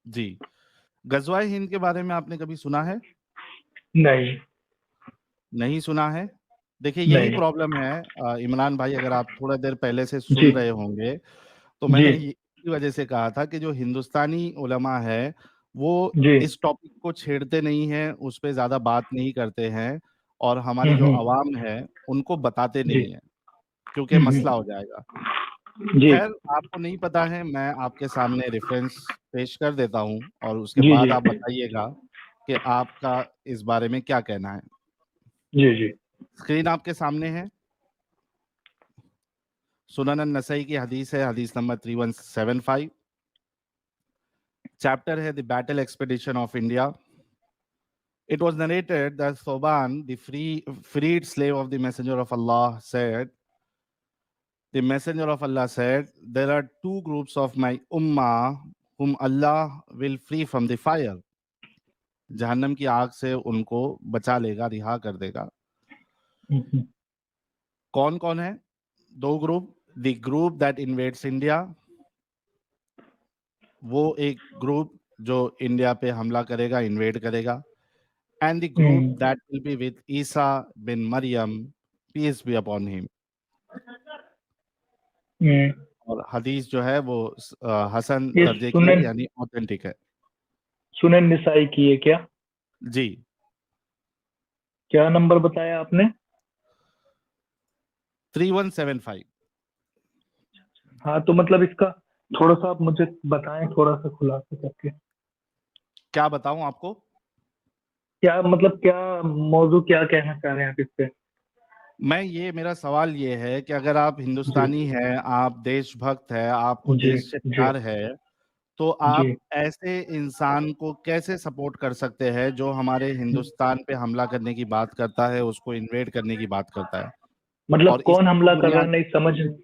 जी। गज़वाए हिंद के बारे में आपने कभी सुना है? नहीं। नहीं सुना है? देखिए यही नहीं। प्रॉब्लम है इमरान भाई, अगर आप थोड़ा देर पहले से जी। सुन रहे होंगे, तो जी। मैंने ये इसी वजह से कहा था कि जो हिंदुस्तानी उलमा है, वो जी। इस टॉपिक को छेड़ते नहीं हैं, उस पे ज़्यादा बात नहीं करते हैं और हमारी जो हम्म। अवाम है, उनको बताते जी। नहीं हैं, क्योंकि मसला हो जाएगा। जी। खैर, आपको नहीं पता है, मैं आपके सामने रेफ़रेंस पेश कर देता हूँ और उसके जी। बाद जी। आप बताइएगा कि आपका इस बारे में क्या कहना है। जी। जी। स्क्रीन आपके सामने है। सुनन अन-नसई की हदीस है, हदीस नंबर 3175। चैप्टर है the battle expedition of India. It was narrated that Thoban, the freed slave of the Messenger of Allah, said, the Messenger of Allah said, there are two groups of my ummah whom Allah will free from the fire. जहन्नम की आग से उनको बचा लेगा, रिहा कर देगा। कौन कौन है? दो group. The group that invades India, वो एक ग्रुप जो इंडिया पे हमला करेगा, इन्वेड करेगा। And the group that will be with Isa bin Maryam, peace be upon him. और हदीस जो है वो हसन ये दर्जे की है, सुनन यानी ऑथेंटिक है। सुनन निसाई की है क्या? जी। क्या नंबर बताया आपने? 3175। हाँ, तो मतलब इसका थोड़ा सा आप मुझे बताएं, थोड़ा सा खुलासा करके। क्या बताऊं आपको? क्या मतलब, क्या मौजू, क्या कहना चाह रहे हैं आप इस पे? मेरा सवाल ये है कि अगर आप जी। हिंदुस्तानी हैं, आप देशभक्त हैं, आपको जी। देश से जी। प्यार है, तो जी। आप ऐसे इंसान को कैसे सपोर्ट कर सकते हैं जो हमारे हिंदुस्तान पे हमला करने की बात करता है, उसको इन्वेड करने की बात करता है? मतलब और कौन इसी हमला कर रहा है, बुनियाद। नहीं समझ।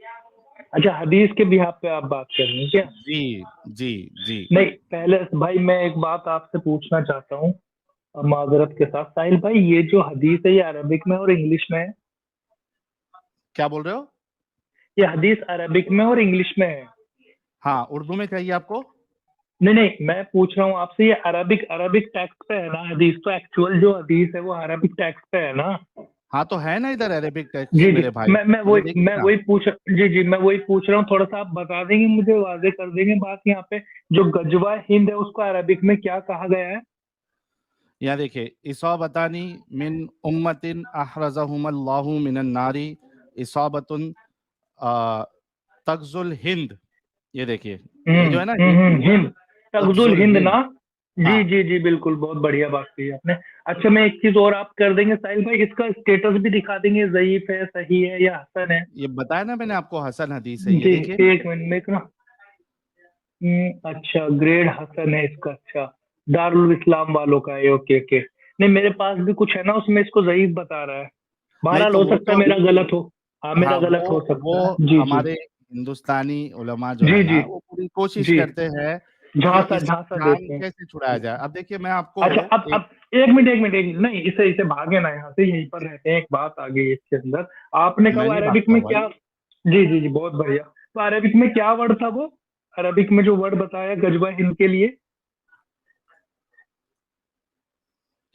अच्छा, हदीस के बिहाफ पे आप बात कर रहे हैं क्या? जी जी जी। नहीं, पहले भाई मैं एक बात आपसे पूछना चाहता हूँ, माजरत के साथ साहिल भाई, ये जो हदीस है ये अरबिक में और इंग्लिश में है? क्या बोल रहे हो? ये हदीस अरबिक में और इंग्लिश में है? हाँ, उर्दू में चाहिए आपको? नहीं नहीं, मैं पूछ रहा हूँ आपसे, ये अरबिक अरबिक टेक्स्ट पे है ना हदीस? तो एक्चुअल जो हदीस है वो अरबिक टेक्स्ट पे है ना? हाँ, तो है ना इधर अरेबिक टेक्स्ट जी जी। मेरे भाई। मैं ये वही देखिए मैं ना। वही पूछ जी जी, मैं वही पूछ रहा हूँ, थोड़ा सा आप बता देंगे मुझे, वाजे कर देंगे बात यहाँ पे? जो गजवा हिंद है उसको अरबिक में क्या कहा गया है? यहाँ देखिए, इसाबतानी मिन उम्मतिन अहरज़हुमुल्लाहु मिनन नारी, इसाबतुन अ, तग़ज़ुल हिंद। ये देखिए, ये जो है ना हिंद, हिंद। तगजुल तग़ज़ुल हिंद हिंद। ना? जी हाँ, जी जी, बिल्कुल, बहुत बढ़िया बात कही आपने। अच्छा, मैं एक चीज और आप कर देंगे साहिल भाई, इसका स्टेटस भी दिखा देंगे, ज़ईफ है, सही है या हसन है? ये बताया ना मैंने आपको, हसन हदीस है, ये जी। देखिए। एक मिनट में ना। अच्छा, ग्रेड हसन है इसका, अच्छा। दारुल इस्लाम वालों का है, ओके ओके। नहीं, मेरे पास भी कुछ है ना, उसमें इसको ज़ईफ बता रहा है। नहीं बहरहाल तो हो वो सकता है तो, मेरा गलत हो। हाँ, मेरा हाँ, गलत हो वो सकता है, जी जी। हमारे हिंदुस्तानी उलमा जो है जी ना, जी। वो पूरी कोशिश जी। करते हैं कि झांसा इससे झांसा ध्यान देते हैं। कैसे छुड़ाया जाए। अब देखिए, मैं आपको अच्छा, एक। अब एक मिनट एक मिनट, एक मिनट, नहीं, इसे इसे भागे ना यहाँ से, यहीं पर रहते हैं, एक बात आ गई है इसके अंदर। आपने मैं कहा नहीं अरबिक भागता में हूँ क्या? भाई। जी जी जी, बहुत बढ़िया। तो अरबिक में क्या वर्ड था वो? अरबिक में जो वर्ड बताया गजवा हिंद के लिए?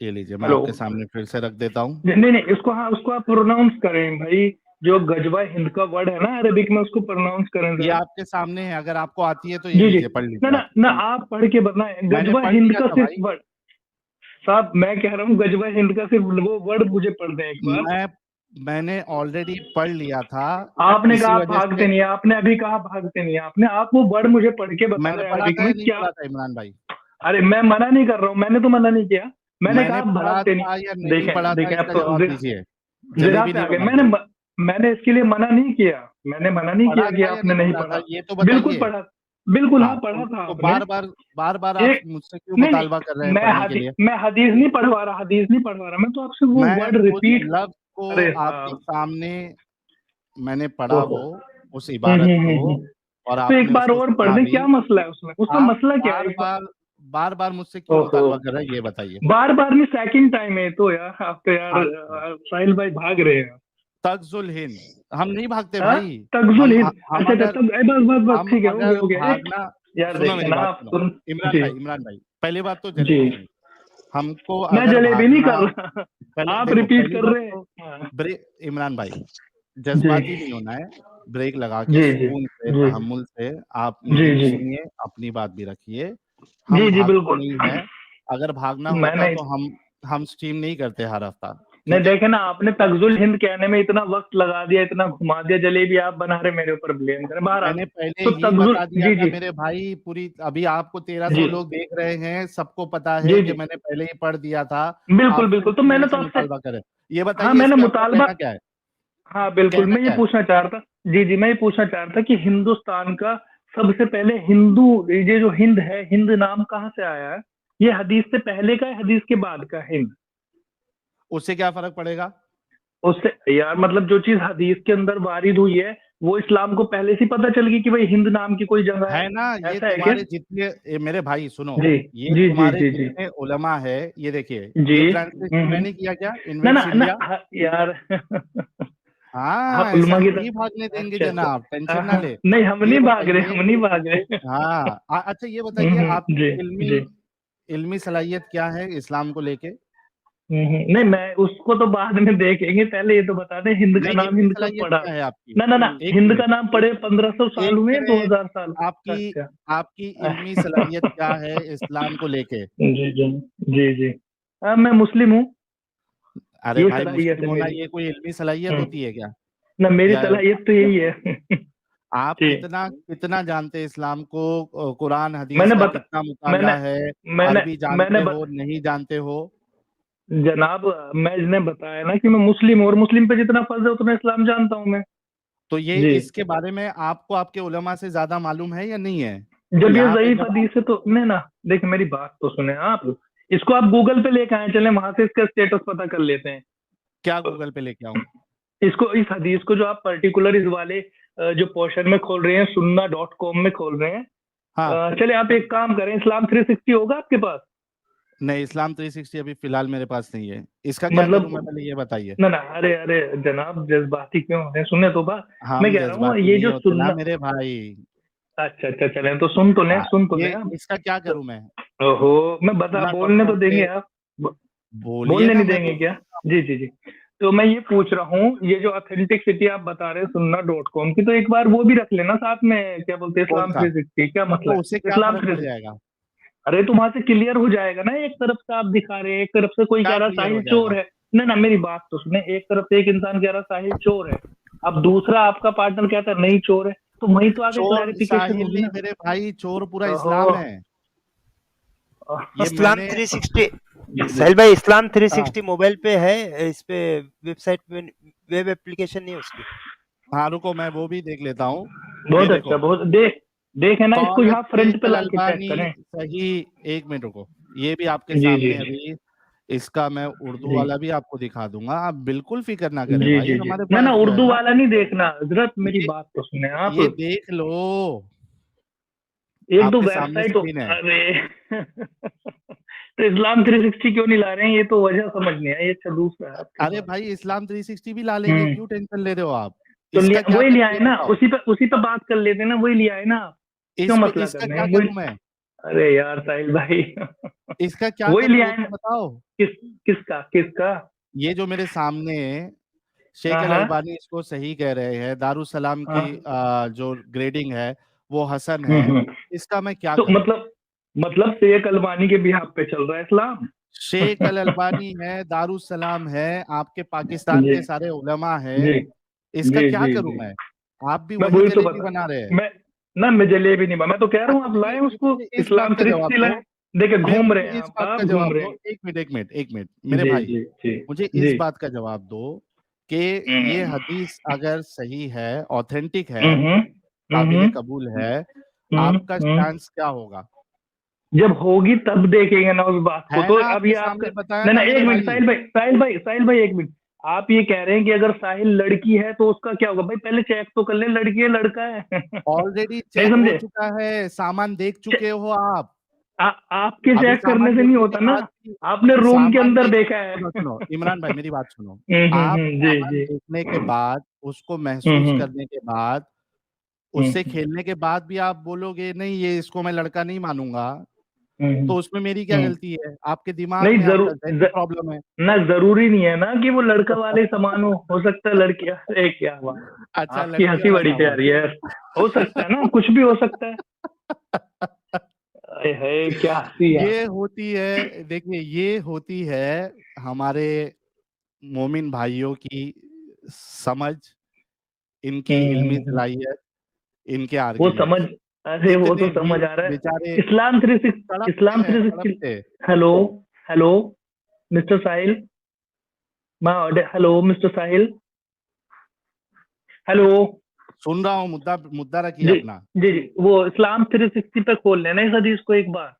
ये लीजिए, मैं हेलो। आपके सामने फिर से रख देता हूँ। नहीं नहीं, इसको, हाँ, उसको आप प्रोनाउंस करें भाई। जो गजवा हिंद का वर्ड है ना अरबिक में, उसको प्रोनाउंस करें ये जरा। आपके सामने है, अगर आपको आती है तो ये जी जी। लीजिए, पढ़ ना लीजिए ना आप। ना, आप पढ़ के बताएं, मैंने गजवा पढ़ हिंद लिया का था सिर्फ भाई। वर्ड। साहब, मैं कह रहा हूँ गजवा हिंद का सिर्फ वो वर्ड मुझे पढ़ दें एक बार। मैं मैंने ऑलरेडी पढ़ लिया था, आपने कहा इसी आप वजह भागते से। नहीं, आपने अभी कहा भागते नहीं, आपने, आप वो वर्ड मुझे पढ़ के बता मैंने रहे हैं पढ़ा अरबिक था में या नहीं क्या? पढ़ा था इमरान भाई? अरे, मैं मना नहीं कर रहा हूँ, मैंने तो मना नहीं किया। मैंने कहा मैंने आप पढ़ा भागते नहीं। था या नहीं देखें पढ़ा था, देखें, आप इसका तो जवाब दीजिए। जिरा जलेबी पे नहीं आ गए। बनाइए। मैंने इसके लिए मना नहीं किया। मैंने मना नहीं पढ़ा किया कि था या आपने नहीं नहीं पढ़ा था, पढ़ा। ये तो बिल्कुल बताइए। पढ़ा। बिल्कुल, हाँ, हाँ, पढ़ा था तो आपने। बार बार आप एक, मुझसे क्यों नहीं मुतालबा कर रहे नहीं, हैं पढ़ने के लिए? मैं हदीस नहीं पढ़वा रहा, हदीस नहीं पढ़वा रहा, मैं तो आपसे वो मैं वर्ड उस रिपीट। लफ्ज को अरे आपके साहब। सामने मैंने पढ़ा, ओहो। वो उस इबारत को, और तो एक आपने बार उसको और पढ़ सुना दें, भी। क्या मसला है उसमें? उसमें आप मसला क्या है, बार एक बार? बार बार बार मुझसे क्यों ओहो। मुतालबा कर रहे हैं, ये बताइए। बार बार नहीं, सेकंड टाइम है तो यार, आप तो यार, अच्छा, साहिल भाई भाग रहे हैं। तगजुल हिंद। हम नहीं भागते हाँ, भाई। तगजुल हम हिंद। हम अच्छा अच्छा, अगर तब बस बस बस, हम ठीक है, हो गया अगर हो गया। एक, भागना यार सुनो देखिए मेरी ना बात आप सुनो। तुम। जी इमरान भाई पहली बात तो जी, जलेबी नहीं। हमको मैं अगर जलेबी नहीं भागना, कर रहा, पहले आप देखो रिपीट पहली कर बात रहे हैं। तो हाँ, इमरान भाई जी जज्बाती नहीं होना है। ब्रेक लगा के जी जी सुकून से जी तहम्मुल से आप जी मेरी भी जी सुनिए, अपनी बात भी रखिए। जी हम जी भागते बिल्कुल। नहीं हैं। अगर भागना मैं होता नहीं, तो हम स्ट्रीम नहीं करते हर हफ्ता। नहीं ठीक है। देखे ना, आपने तगजुल हिंद कहने में इतना वक्त लगा दिया, इतना घुमा दिया, जलेबी आप बना रहे मेरे ऊपर ब्लेम करें बहरहाल। मैंने पहले तो ही तगजुल, बता दिया जी था जी मेरे भाई, पूरी अभी आपको जी 1300 लोग देख रहे हैं, सबको पता है जी कि जी मैंने पहले ही पढ़ दिया था। बिल्कुल आप बिल्कुल। सिर्फ तो मैंने मेरे तो से आपसे, मुतालबा करें। ये हाँ बताइए इस मैंने पे आपका मुतालबा, कहना क्या है? हाँ बिल्कुल, कहना मैं ये क्या है? पूछना चाह रहा था। जी जी, मैं ये पूछना चाह रहा था कि हिंदुस्तान का सबसे पहले हिंदू, ये जो हिंद है, हिंद नाम कहाँ से आया है? ये हदीस से पहले का है, हदीस के बाद का हिंद? उससे क्या फर्क पड़ेगा? उससे यार मतलब जो चीज हदीस के अंदर वारिद हुई है, वो इस्लाम को पहले से ही पता चल गई कि भाई हिंद नाम की कोई जगह है। है ना, ये ऐसा है क्या? तुम्हारे जितने मेरे भाई सुनो, जी ये जी जी तुम्हारे जी जी जितने उलमा है, ये देखिए, जी। ये ट्रांसलेशन मैंने किया क्या, ना ना इन्वेट्स ना, इंडिया। हाँ, यार हाँ, आप ऐसा उलमा की नहीं तरफ, भागने देंगे अच्छा अच्छा। जनाब, टेंशन ना ले। नहीं हम ये नहीं भाग रहे, बताइए, हम नहीं भाग रहे। हाँ अच्छा ये बताइए आपकी जी इल्मी जी। इल्मी सलाहियत क्या है इस्लाम को लेके? नहीं मैं उसको तो बाद में देखेंगे, पहले ये तो बता दें हिंद का नहीं, नाम इल्मी हिंद कब सलाहियत पड़ा? क्या है आपकी? ना ना ना, एक हिंद का मिनट, नाम पड़े 1500 साल एक हुए, मिनट, 2000 साल? आपकी अच्छा। आपकी इल्मी सलाहियत क्या है इस्लाम को लेके? जी जी जी जी। मैं मुस्लिम हूँ, अरे ये भाई, सलाहियत मुस्लिम है होना मेरी। ये कोई इल्मी सलाहियत हम्म, होती है क्या? ना मेरी या सलाहियत तो यही है। आप जी। कितना कितना जानते हैं इस्लाम को? कुरान हदीस मैंने का बता कितना मैंने मुताला है? मैंने अरबी मैंने जानते हो नहीं जानते हो? जनाब, मैंने बताया ना कि मैं मुस्लिम हूँ, और मुस्लिम पे जितना फर्ज है उतना इस्लाम जानता हूँ मैं। तो ये जी। इसके बारे में आपको आपके उलमा से ज्यादा मालूम है या नहीं है? जब ये यहाँ पे ज़ईफ़ जब आप, हदीस है तो नहीं ना, देखिए मेरी बात तो सुने आप। इसको आप गूगल पे लेके आए, चलें वहां से इसका स्टेटस पता कर लेते हैं। क्या गूगल पे लेके आऊं? इसको, इस हदीस को जो आप पर्टिकुलर इस वाले जो पोर्शन में खोल रहे हैं, sunna.com में खोल रहे हैं। हाँ। चले आप एक काम करें, इस्लाम 360 होगा आपके पास? नहीं, इस्लाम 360 अभी फिलहाल मेरे पास नहीं है। इसका क्या करूं मैं, मतलब, पहले ये बताइए। ना ना, अरे अरे जनाब जज्बाती क्यों हो रहे हैं, सुने तो बात। मैं हम कह रहा हूँ जज्बाती ये नहीं जो होते ना सुन्ना, मेरे भाई। अच्छा अच्छा, चलें तो सुन तो लें, हाँ, सुन तो लें ये आप। इसका क्या तो करूं मैं? ओहो, मैं बता, सुन्ना डॉट बोलने तो कॉम पे देंगे आप? बोलिए बोलने ना, नहीं मैं देंगे बोल क्या? दूंगा। जी जी जी। तो मैं ये पूछ रहा हूँ, ये जो ऑथेंटिसिटी आप बता रहे हैं sunna.com की, तो एक बार वो भी रख लेना साथ में, क्या बोलते हैं, कौन इस्लाम सा? 360, क्या मसला तो है उससे क्या इस्लाम फर्क पड़ 360? जाएगा? अरे तो वहां से क्लियर हो जाएगा ना, एक तरफ से आप दिखा रहे हैं, एक तरफ से कोई कह क्या रहा क्लियर हो साहिल जाएगा? चोर है। ना ना, मेरी बात तो सुने, एक तरफ से एक इंसान कह रहा साहिल चोर है, अब दूसरा आपका पार्टनर कहता है नहीं चोर है, तो वहीं तो आगे चोर क्लैरिफिकेशन साहिल होगी नहीं ना। मेरे भाई, चोर पूरा ओहो। इस्लाम है। ये इस्लाम मैंने 360, जी जी। साहिल भाई इस्लाम हाँ 360 मोबाइल पे है, इस पे वेबसाइट पे वेब एप्लीकेशन नहीं है उसकी। हाँ, रुको मैं वो भी देख लेता हूँ। ये बहुत अच्छा, देखो, बहुत देखे ना, इसको कौलत यहाँ फ्रंट पे शेख अल ला के चेक अलबानी करें। सही। एक मिनट रुको, ये भी आपके जी जी सामने अभी इसका मैं उर्दू जी वाला भी आपको दिखा दूंगा, आप बिल्कुल फिक्र ना करें जी भाई, जी जी। हमारे ना ना, पास जो है उर्दू ना, वाला नहीं देखना हजरत, मेरी ये बात तो सुने आप। ये देख लो, एक दो आपके सामने वेबसाइट हो, स्क्रीन है। अरे तो इस्लाम 360 क्यों नहीं ला रहे हैं, ये तो वजह समझ नहीं आई। अच्छा, दूसरा है आपके अरे पास? भाई, इस्लाम 360 भी ला लेंगे, हम्म। क्यों टेंशन ले रहे हो आप? तो इसका क्या वही ले करूं आए ये ना, बताओ। उसी पे बात कर लेते हैं ना, वही ले आए ना आप। क्यों इस पे मसला इसका कर रहे क्या हैं, करूं वही। मैं? अरे यार साहिल भाई इसका क्या वही करूं ले वो आए ना। तो बताओ। किस किसका किसका? ये जो मेरे सामने शेख हाँ अल हाँ अलबानी इसको सही कह रहे हैं, दारुसलाम की हाँ। जो ग्रेडिंग है वो हसन है। हम्म। इसका मैं क्या तो करूं? मतलब शेख अलवानी के बिहाफ पे चल रहा है इस्लाम? शेख अल अलबानी है, दारुसलाम है, आपके पाकिस्तान जी के सारे उलमा है। जी इसका जी क्या जी करूं जी। मैं? आप भी मैं वही वही तो जलेबी बता, बना रहे हैं। मैं, ना मैं जलेबी नहीं बना, मैं तो कह रहा हूँ अच्छा, आप मुझे लाए उसको, मुझे इस बात इस्लाम का जवाब 360 दो। लाए। देखिए मैं घूम रहे मुझे हैं इस आप बात का आप घूम जवाब रहे दो, हैं। एक मिनट मेरे जी भाई, जी जी मुझे जी। इस बात का जवाब दो कि ये हम्म हदीस अगर सही है, ऑथेंटिक है, हम्म काबिल हम्म कबूल है, आपका हम्म। स्टांस क्या होगा? जब होगी तब देखेंगे ना उस बात को, है तो ना, अब ये आपके आपका। सामने बताया ना ना, ना मेरे एक मिनट भाई। साहिल भाई, साहिल भाई एक मिनट। आप ये कह रहे हैं कि अगर साहिल लड़की है तो उसका क्या होगा? भाई पहले चेक तो कर ले, लड़की है लड़का है ऑलरेडी नहीं चेक हो समझे? चुका है, सामान देख चुके हो आप। आपके अभी चेक करने सामान से नहीं देखने होता के ना, बाद भी, आपने रूम के सामान अंदर देख, देखा है। सुनो सुनो इमरान भाई मेरी बात सुनो। आप जी सामान जी। देखने के बाद, उसको महसूस हम्म। करने के बाद, उससे खेलने के बाद भी आप बोलोगे नहीं ये इसको मैं लड़का नहीं मानूंगा, तो उसमें मेरी क्या गलती है? आपके दिमाग नहीं, में आपका जरूर जहन में प्रॉब्लम है। ना, जरूरी नहीं है ना कि वो लड़का वाले समान हो सकता है लड़कियां। अरे क्या हुआ, अच्छा, आपकी लड़की हंसी वाला बड़ी सामान। प्यारी है। हो सकता है ना, कुछ भी हो सकता है। अरे है क्या हंसी यार। ये होती है, देखिए ये होती है हमारे मोमिन भाइयों की समझ, इनकी इल्मी सलाहियत, इनके वो समझ, आर्ग्यूमेंट्स। अरे वो तो इतने समझ वीक आ रहा है। बेचारे इस्लाम 360, तड़पते इस्लाम हैं 360। तड़पते। हेलो, हेलो मिस्टर साहिल, हेलो मिस्टर साहिल, हेलो। सुन रहा हूँ, मुद्दा मुद्दा रखिए जी अपना। जी जी, वो इस्लाम 360 पे खोल लेना इस हदीस को एक बार।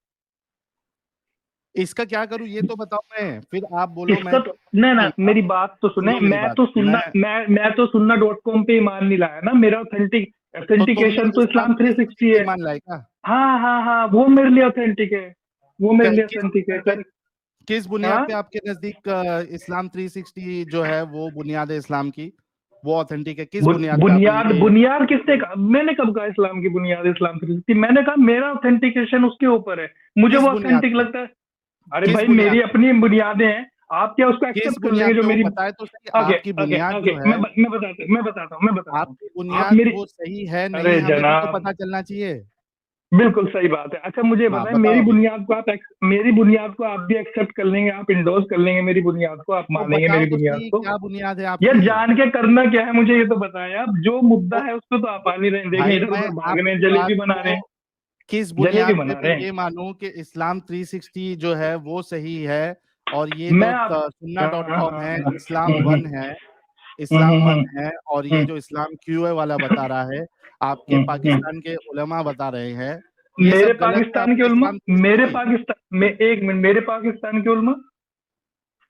इसका क्या करूं ये तो बताओ, मैं फिर आप बोलो इसका मैं तो ना ना, बोलूंगा। मेरी बात तो सुने। सुनो मेरी मैं बात, तो सुनना, मैं मैं तो सुन्ना.com पे ईमान नहीं लाया ना। मेरा तो तुमने ऑथेंटिकेशन तो इस्लाम इस्लाम 360 पे है। ईमान लाए क्या? हाँ हाँ हाँ, वो मेरे लिए ऑथेंटिक है, वो मेरे लिए किस ऑथेंटिक है। बुनियाद पे, किस बुनियाद हाँ पे आपके नजदीक इस्लाम 360 जो है वो बुनियाद है इस्लाम की, वो ऑथेंटिक है? किस बुनियाद पे आपने बुनियाद, ये? बुनियाद किसने कहा? मैंने कब कहा इस्लाम की बुनियाद इस्लाम 360? मैंने कहा मेरा ऑथेंटिकेशन उसके ऊपर है, मुझे किस वो बुनियाद ऑथेंटिक पे? लगता है। अरे किस भाई, बुनियाद मेरी पे? अपनी बुनियादें हैं। आप क्या उसको किस एक्सेप्ट कर लेंगे बुनियाद जो पे वो मेरी? बताए तो सही। ओके आपकी ओके बुनियाद ओके, जो है, मैं बताता हूँ, मैं बताता हूँ। आपकी आप बुनियाद मेरी, वो सही है नहीं, अरे हमें भी तो जनाब, पता चलना चाहिए। बिल्कुल सही बात है। अच्छा मुझे हाँ बताएं, बताओ मेरी अभी। बुनियाद को आप मेरी बुनियाद को आप भी एक्सेप्ट कर लेंगे, आप इंडोर्स कर लेंगे मेरी बुनियाद को, आप तो मानेंगे बताओ मेरी तो बुनियाद सही को? क्या बुनियाद है या आपकी। जान के करना क्या है मुझे ये तो बताएं आप। जो मुद्दा तो है उस पर तो आप आ नहीं रहे, देखें भाई इधर मैं उधर भाग रहे हैं, आपकी बात जलेबी बना रहे को हैं, किस जलेबी बुनियाद पे बना मैं रहे हैं। ये मानूं कि इस्लाम 360 जो है वो सही है, और ये मैं जो आप sunnah.com है, इस्लाम वन है, इस्लाम वन है, और ये जो इस्लाम क्यूए वाला बता रहा है, आपके पाकिस्तान के उलमा बता रहे हैं, ये मेरे सब गलत है पाकिस्तान के आपका उलमा, इस्लाम मेरे 360। पाकिस्तान में, एक मिनट, मेरे पाकिस्तान के उलमा।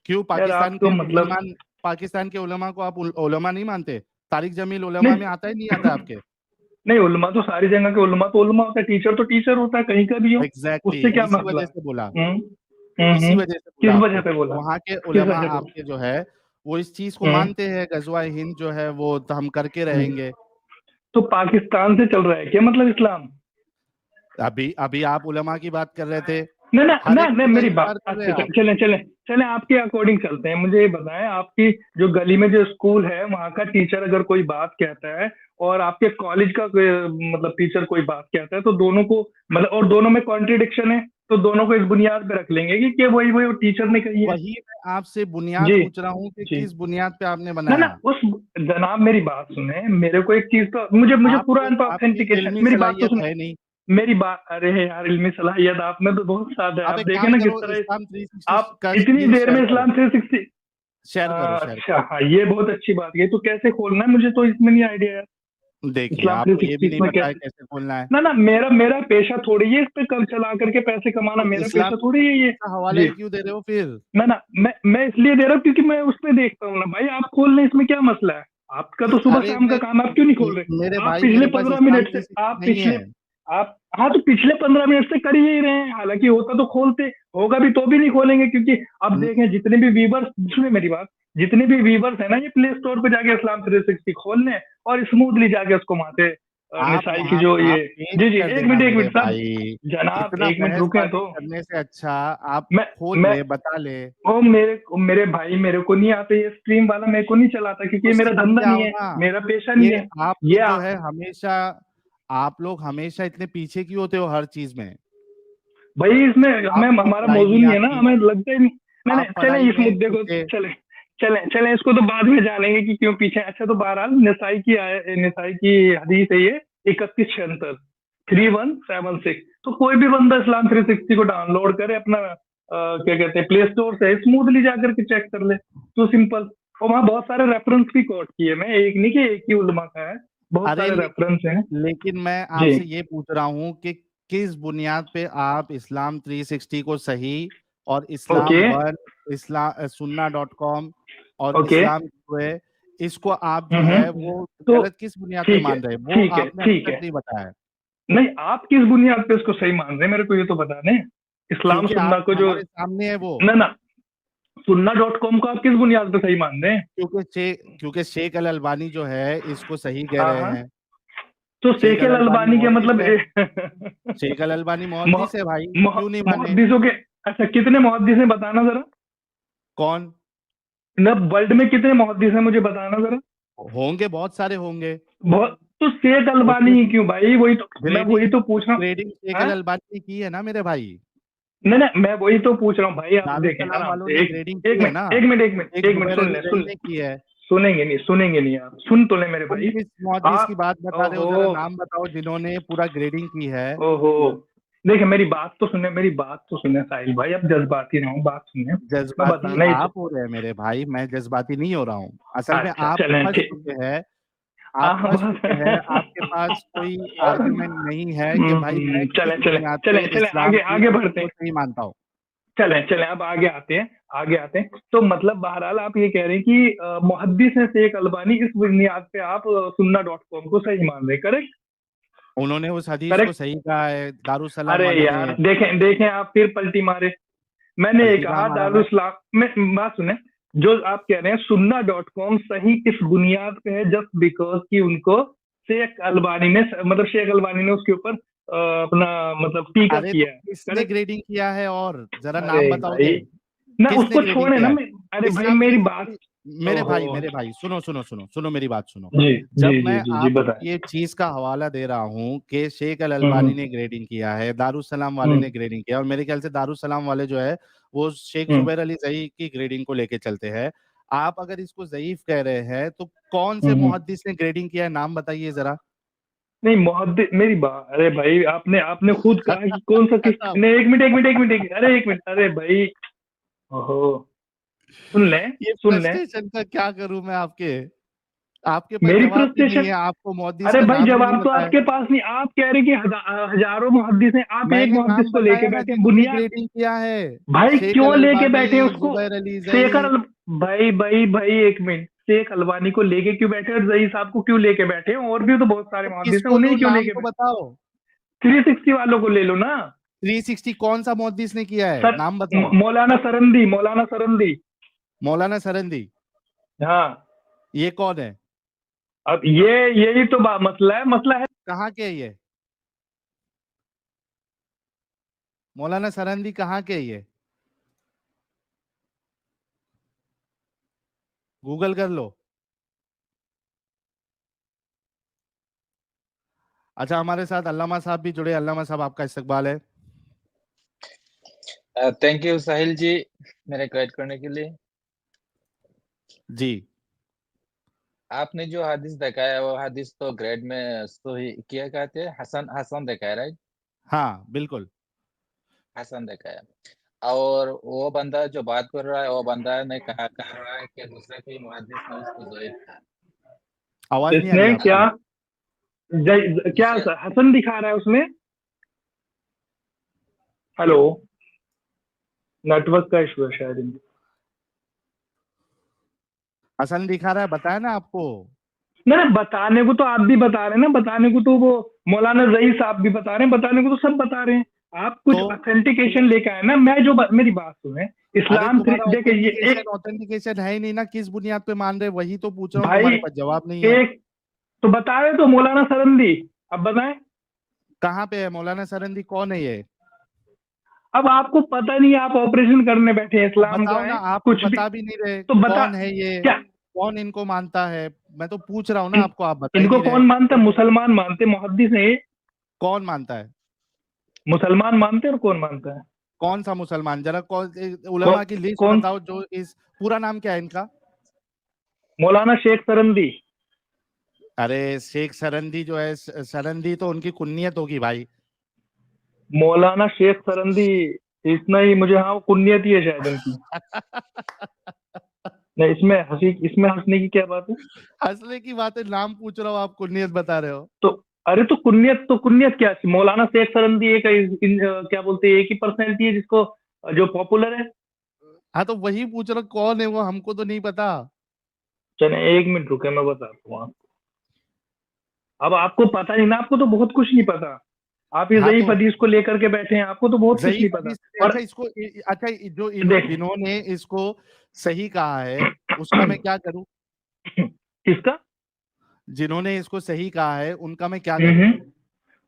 क्यों यार पाकिस्तान आप तो के मतलब, मुसलमान, पाकिस्तान के उलमा को आप उलमा नहीं मानते? तारिक जमील उलमा में नहीं आता है नहीं आता है आपके? नहीं, उलमा तो सारी जगह के उलमा तो उलमा होता है, टीचर तो टीचर होता है, कहीं का भी हो। एग्जैक्टली उससे क्या इसी मसला वजह है? से बोला, हम्म इसी वजह से किस बोला वजह आपको पे कि बोला? वहाँ के किस उलमा वजह पे बोला? आपके जो है वो इस चीज को हम्म मानते हैं, गजवा हिंद जो है वो तो हम करके रहेंगे। तो पाकिस्तान से चल रहा है क्या मतलब इस्लाम? अभी अभी आप उलमा की बात कर रहे थे, ना ना हर ना एक ना, को तो मेरी बात, इनकार कर रहे अच्छा हैं आप। चले चले चले आपके अकॉर्डिंग चलते हैं। मुझे ये बताएं, आपकी जो गली में जो स्कूल है वहाँ का टीचर अगर कोई बात कहता है, और आपके कॉलेज का मतलब टीचर कोई बात कहता है, तो दोनों को मतलब, और दोनों में कॉन्ट्रिडिक्शन है, तो दोनों को इस बुनियाद पे रख लेंगे कि वही वही टीचर ने कही है। वही मैं आपसे बुनियाद जी पूछ रहा हूँ कि जी। किस बुनियाद पे आपने ना ना, बनाया। उस, जनाब मेरी बात सुने, मेरे को एक चीज तो, मुझे मुझे पूरा आपकी ऑथेंटिकेशन, इल्मी मेरी बात तो सलाहियत सुने। है नहीं। मेरी बात, अरे यार इल्मी सलाहियत आप में तो बहुत साथ है, आप आप एक देखे काम ना किस करो, तरह। इस्लाम 360 आप का इतनी स्क्रीन देर में शेयर करो, इस्लाम 360, शेयर करो, शेयर अच्छा हाँ, ये बहुत अच्छी बात है। तो कैसे खोलना है, मुझे तो इसमें नहीं आइडिया है। करो। देखिए इस्लाम आपको ये भी 360 नहीं इसमें पता है कैसे? कैसे खोलना है। ना ना, मेरा मेरा पेशा थोड़ी है इस पे कल चला करके पैसे कमाना, तो मेरा इस्लाम पेशा थोड़ी है ये। का हवाला जी। ही क्यों दे रहे हो फिर? ना ना, मैं इसलिए दे रहा हूँ क्योंकि मैं उस पे देखता हूँ ना भाई, आप खोल लें, इसमें क्या मसला है? आपका तो सुबह अरे शाम का मैं, काम है, आप क्यों नहीं खोल मेरे रहे? आप भाई पिछले मेरे पास 15 इस्लाम मिनट से, 360 आप नहीं पिछले, है। आप, हाँ तो पिछले 15 मिनट से कर ही रहे हैं, हालांकि होता तो खोलते, होगा भी तो भी नहीं खोलेंगे, क्योंकि अब न- देखें जितने भी वीवर्स, सुने मेरी बात, जितने भी वीवर्स है ना, ये प्ले स्टोर पे जाके इस्लाम 360 खोल लें और स्मूथली जाके उसको माते आप निसाई की वहां जो आप ये। पेज जी जी, कर देना एक मेरे मिनट साहब, भाई। जनाब इतना एक मिनट रुके बहसबाजी तो। करने से अच्छा आप मैं खोल मैं ले, बता ले। ओ मेरे भाई, मेरे को नहीं आता ये स्ट्रीम वाला, मेरे को नहीं चलाता, क्योंकि तो ये मेरा सीख धंधा नहीं जाओ है, ना। मेरा पेशा नहीं ये है। आप ये लोग जो है हमेशा, आप लोग हमेशा इतने पीछे क्यों होते हो हर चीज में? भाई इसमें हमें, आपको हमारा पढ़ाई मौजूद नहीं नहीं है ना, आती, हमें लगता ही नहीं। नहीं आप नहीं, चलें पढ़ाई इस में मुद्दे को, पीछे। चले चलें चलें इसको तो बाद में जानेंगे कि क्यों पीछे। अच्छा तो बहरहाल निसाई की हदीस है ये, 3176, 3176। तो कोई भी बंदा इस्लाम 360 को डाउनलोड करे अपना क्या कहते हैं, प्ले स्टोर से स्मूथली जाकर के चेक कर ले, तो सिंपल। और वहाँ बहुत सारे रेफरेंस भी कोट किए, मैं एक नहीं कि एक ही उलमा का है, बहुत अरे सारे रेफरेंस हैं। लेकिन मैं जी आपसे ये पूछ रहा हूँ कि किस बुनियाद पे आप इस्लाम 360 को सही, और इस्लाम ओके वन, इस्लाम sunnah.com और ओके, इस्लाम क्यूए, इसको आप जो है वो तो गलत किस बुनियाद पे मान रहे हैं, वो ठीक है आपने अभी ठीक तक है। नहीं बताया। नहीं, आप किस बुनियाद पे उसको सही मान रहे हैं, मेरे को ये तो बता दें। इस्लाम क्योंकि सुन्ना आप को जो, हमारे सामने है वो। ना ना, सुन्ना.com को आप किस बुनियाद पे सही मान रहे हैं? क्योंकि शेख अल अलबानी जो है इसको सही कह हाँ रहे हाँ, हैं। तो शेख अल अलबानी के मतलब शेख अल अलबानी मुहद्दिस है भाई, क्यों नहीं माने? मुहद्दिसों के अच्छा कितने मुहद्दिस हैं बताना जरा, कौन? न वर्ल्ड में कितने मुहद्दिस हैं मुझे बताना जरा। होंगे, बहुत सारे होंगे। बहुत, तो शेख अलबानी ही क्यों भाई, वही तो मैं वही तो पूछ रहा हूँ। ग्रेडिंग शेख अल अलबानी ने की है ना मेरे भाई। नहीं नहीं, मैं वही तो पूछ रहा हूँ भाई, आप देखें दारुसलाम आराम वालों से, ने एक ग्रेडिंग एक की है मिनट ना, एक मिनट एक मिनट एक एक मिनट जुबैर सुन अली ले, ज़ैन सुन ने की है। सुनेंगे नहीं आप, सुन तो ले मेरे तुम भाई। किस मुहद्दिस की आप बात बता रहे हो? जरा ओहो नाम बताओ जिन्होंने पूरा ग्रेडिंग की है। ओहो, देखिए मेरी बात तो सुने, मेरी बात तो सुने साहिल भाई, अब जज्बाती ना हो, बात सुने, मैं जज्बाती बताना ही आप हो रहे हैं मेरे भाई, मैं जज्बाती नहीं हो रहा हूँ। असल में अच्छा आप चलें फंस ठीक। चुके हैं, आप हाँ फंस बस चुके हैं। आपके पास कोई आर्ग्यूमेंट नहीं है कि भाई मैं किस चलें चलें बुनियाद पे चलें चलें, इस्लाम आगे की आगे चीज बढ़ते को हैं, सही मानता हूँ। चलें चलें, अब आगे आते हैं, आगे आते हैं। तो मतलब बहरहाल आप ये कह रहे हैं कि मुहद्दिस है शेख अलबानी, इस बुनियाद पे आप सुन्ना.com को सही मान रहे, करेक्ट? उन्होंने उस हदीस को करेक्ट। सही कहा है, दारुसलाम अरे वाले ने। यार देखें देखें, आप फिर पलटी मारे। मैंने ये पलटी कहाँ कहा मारा मैं? दारुसलाम में, बात सुने, जो आप कह रहे हैं सुन्ना.com सही इस बुनियाद पे है जस्ट बिकॉज कि उनको शेख अलबानी ने, मतलब शेख अलबानी ने उसके ऊपर अपना मतलब टीका अरे तो किया है, किसने करेक्ट? ग्रेडिंग किया है? और जरा अरे नाम भाई, बताओगे? ना किसने उसको ग्रेडिंग छोड़े किया ना है? अरे भाई इस्लाम मेरी बात, 360। मेरे ओहो, भाई, मेरे भाई, सुनो सुनो सुनो सुनो, मेरी बात सुनो। जी जब जी जी मैं जी जी आपको बताएं। ये चीज का हवाला दे रहा हूँ कि शेख अल हम्म अलबानी ने ग्रेडिंग किया है, दारुसलाम वाले हम्म ने ग्रेडिंग किया, और मेरे ख्याल से दारुसलाम वाले जो है वो शेख हम्म जुबैर अली ज़ई की ग्रेडिंग को लेके चलते हैं। आप अगर इसको ज़ईफ कह रहे हैं तो कौन से हम्म। मुहद्दिस ने ग्रेडिंग किया है, नाम बताइए जरा। नहीं मुहद्दिस, मेरी बात, अरे भाई आपने आपने खुद कहा कि कौन सा किस, खत्म। नहीं एक मिनट एक मिनट एक मिनट अरे एक मिनट, अरे भाई, ओहो, सुन लें ये सुन लें, फ्रस्ट्रेशन का क्या करूं मैं? आपके आपके पास मेरी जवाब भी नहीं फ्रस्ट्रेशन, है, आपको मुहद्दिस अरे का भाई नाम भी नहीं जवाब तो पता है। आपके पास नहीं, आप कह रहे हैं कि हजारों मुहद्दिस हैं, आप एक मैंने मुहद्दिस नाम को लेके बताया ना बैठे हैं जिन्होंने बुनियाद, ग्रेडिंग किया है। भाई शेख अल क्यों लेके अलबानी, बैठे हैं उसको? जुबैर अली शेख ज़ई। अल भाई भाई भाई एक मिनट, शेख अलबानी को लेके क्यों बैठे और जई साहब को क्यों लेके बैठे हैं? और भी तो बहुत सारे तो मुहद्दिस हैं, किसको उन्हें लूं, क्यों नाम लेके तो बैठे? बताओ। 360 वालों को ले लो ना। 360 कौन सा मुहद्दिस ने किया है, सर, नाम बताओ। मौलाना सरंदी, मौलाना सरंदी। मौलाना सरंदी। हाँ, ये कौन है? अब ये यही तो मसला है, मसला है। कहाँ के है ये? मौलाना सरंदी कहाँ के है ये? गूगल कर लो। अच्छा, हमारे साथ अल्लामा साहब भी जुड़े। अल्लामा साहब, आपका इस्तकबाल है। थैंक यू साहिल जी मेरे गाइड करने के लिए। जी। आपने जो हदीस दिखाया वो हदीस तो ग्रेड में सही किया कहते हैं, हसन हसन दिखाया, राइट? हाँ बिल्कुल। हसन दिखाया। और वो बंदा जो बात कर रहा है वो बंदा ने कह रहा है कि दूसरे कोई मुहद्दिस ने उसको ज़ईफ कहा। आवाज नहीं आ रही इसने क्या आपकी। क्या दूसरे हसन दिखा रहा है उसमें? हेलो, नेटवर्क का इशू है शायद इनका। हसन दिखा रहा है, बताया ना आपको। ना ना, बताने को तो आप भी बता रहे हैं ना, बताने को तो वो मौलाना रईस साहब भी बता रहे हैं, बताने को तो सब बता रहे हैं। आप कुछ तो ऑथेंटिकेशन लेके आए ना, मैं जो मेरी बात सुने, अरे इस्लाम तुम्हारा देखिए ये एक, ऑथेंटिकेशन है ही नहीं ना, किस बुनियाद पे मान रहे? वही तो पूछ रहा हूँ, भाई तुम्हारे पास जवाब नहीं है। एक तो बता रहे तो मौलाना सरंदी, अब बताएं। कहाँ पे है मौलाना सरंदी? कौन है ये? अब आपको पता नहीं है, आप ऑपरेशन करने बैठे हैं, तो इस्लाम का बताओ ना, है आप तो कुछ भी, बता भी नहीं रहे तो बता कौन है ये, क्या, कौन इनको मानता है। मैं तो पूछ रहा हूँ ना इन, आपको, आप बता ही इनको नहीं रहे। कौन मानता है? मुसलमान मानते, मुहद्दिस है ये, कौन मानता है? मुसलमान मानते हैं, और कौन मानता है? कौन सा मुसलमान? जरा कौन उलमा की लिस्ट कौन बताओ जो इस, पूरा नाम क्या है इनका? मौलाना शेख सरंदी। अरे शेख सरंदी जो है, सरंदी तो उनकी कुन्नियत होगी भाई। मौलाना शेख सरंदी, इतना ही मुझे, हाँ वो कुन्नियत ही है शायद उनकी। नहीं, इसमें हंसने की क्या बात है? हंसने की बात है, नाम पूछ रहा हूँ, आप कुन्नियत बता रहे हो। तो अरे तो कुन्नियत क्या है? मौलाना शेख सरंदी एक क्या बोलते हैं, एक ही पर्सनैलिटी है जिसको, जो पॉपुलर है। हाँ तो वही पूछ रहा हूँ, कौन है वो, हमको तो नहीं पता। चले एक मिनट रुके, मैं बताता हूँ आपको। अब आपको पता नहीं ना, आपको तो बहुत कुछ नहीं पता, आप ये हाँ ज़ईफ तो हदीस को लेकर के बैठे हैं, आपको तो बहुत कुछ नहीं ज़ईफ पता। हदीस, और अच्छा इसको अच्छा जो देख जिन्होंने इसको सही कहा है उसका मैं क्या करूं? किसका? जिन्होंने इसको सही कहा है उनका मैं क्या करूं? हम्म।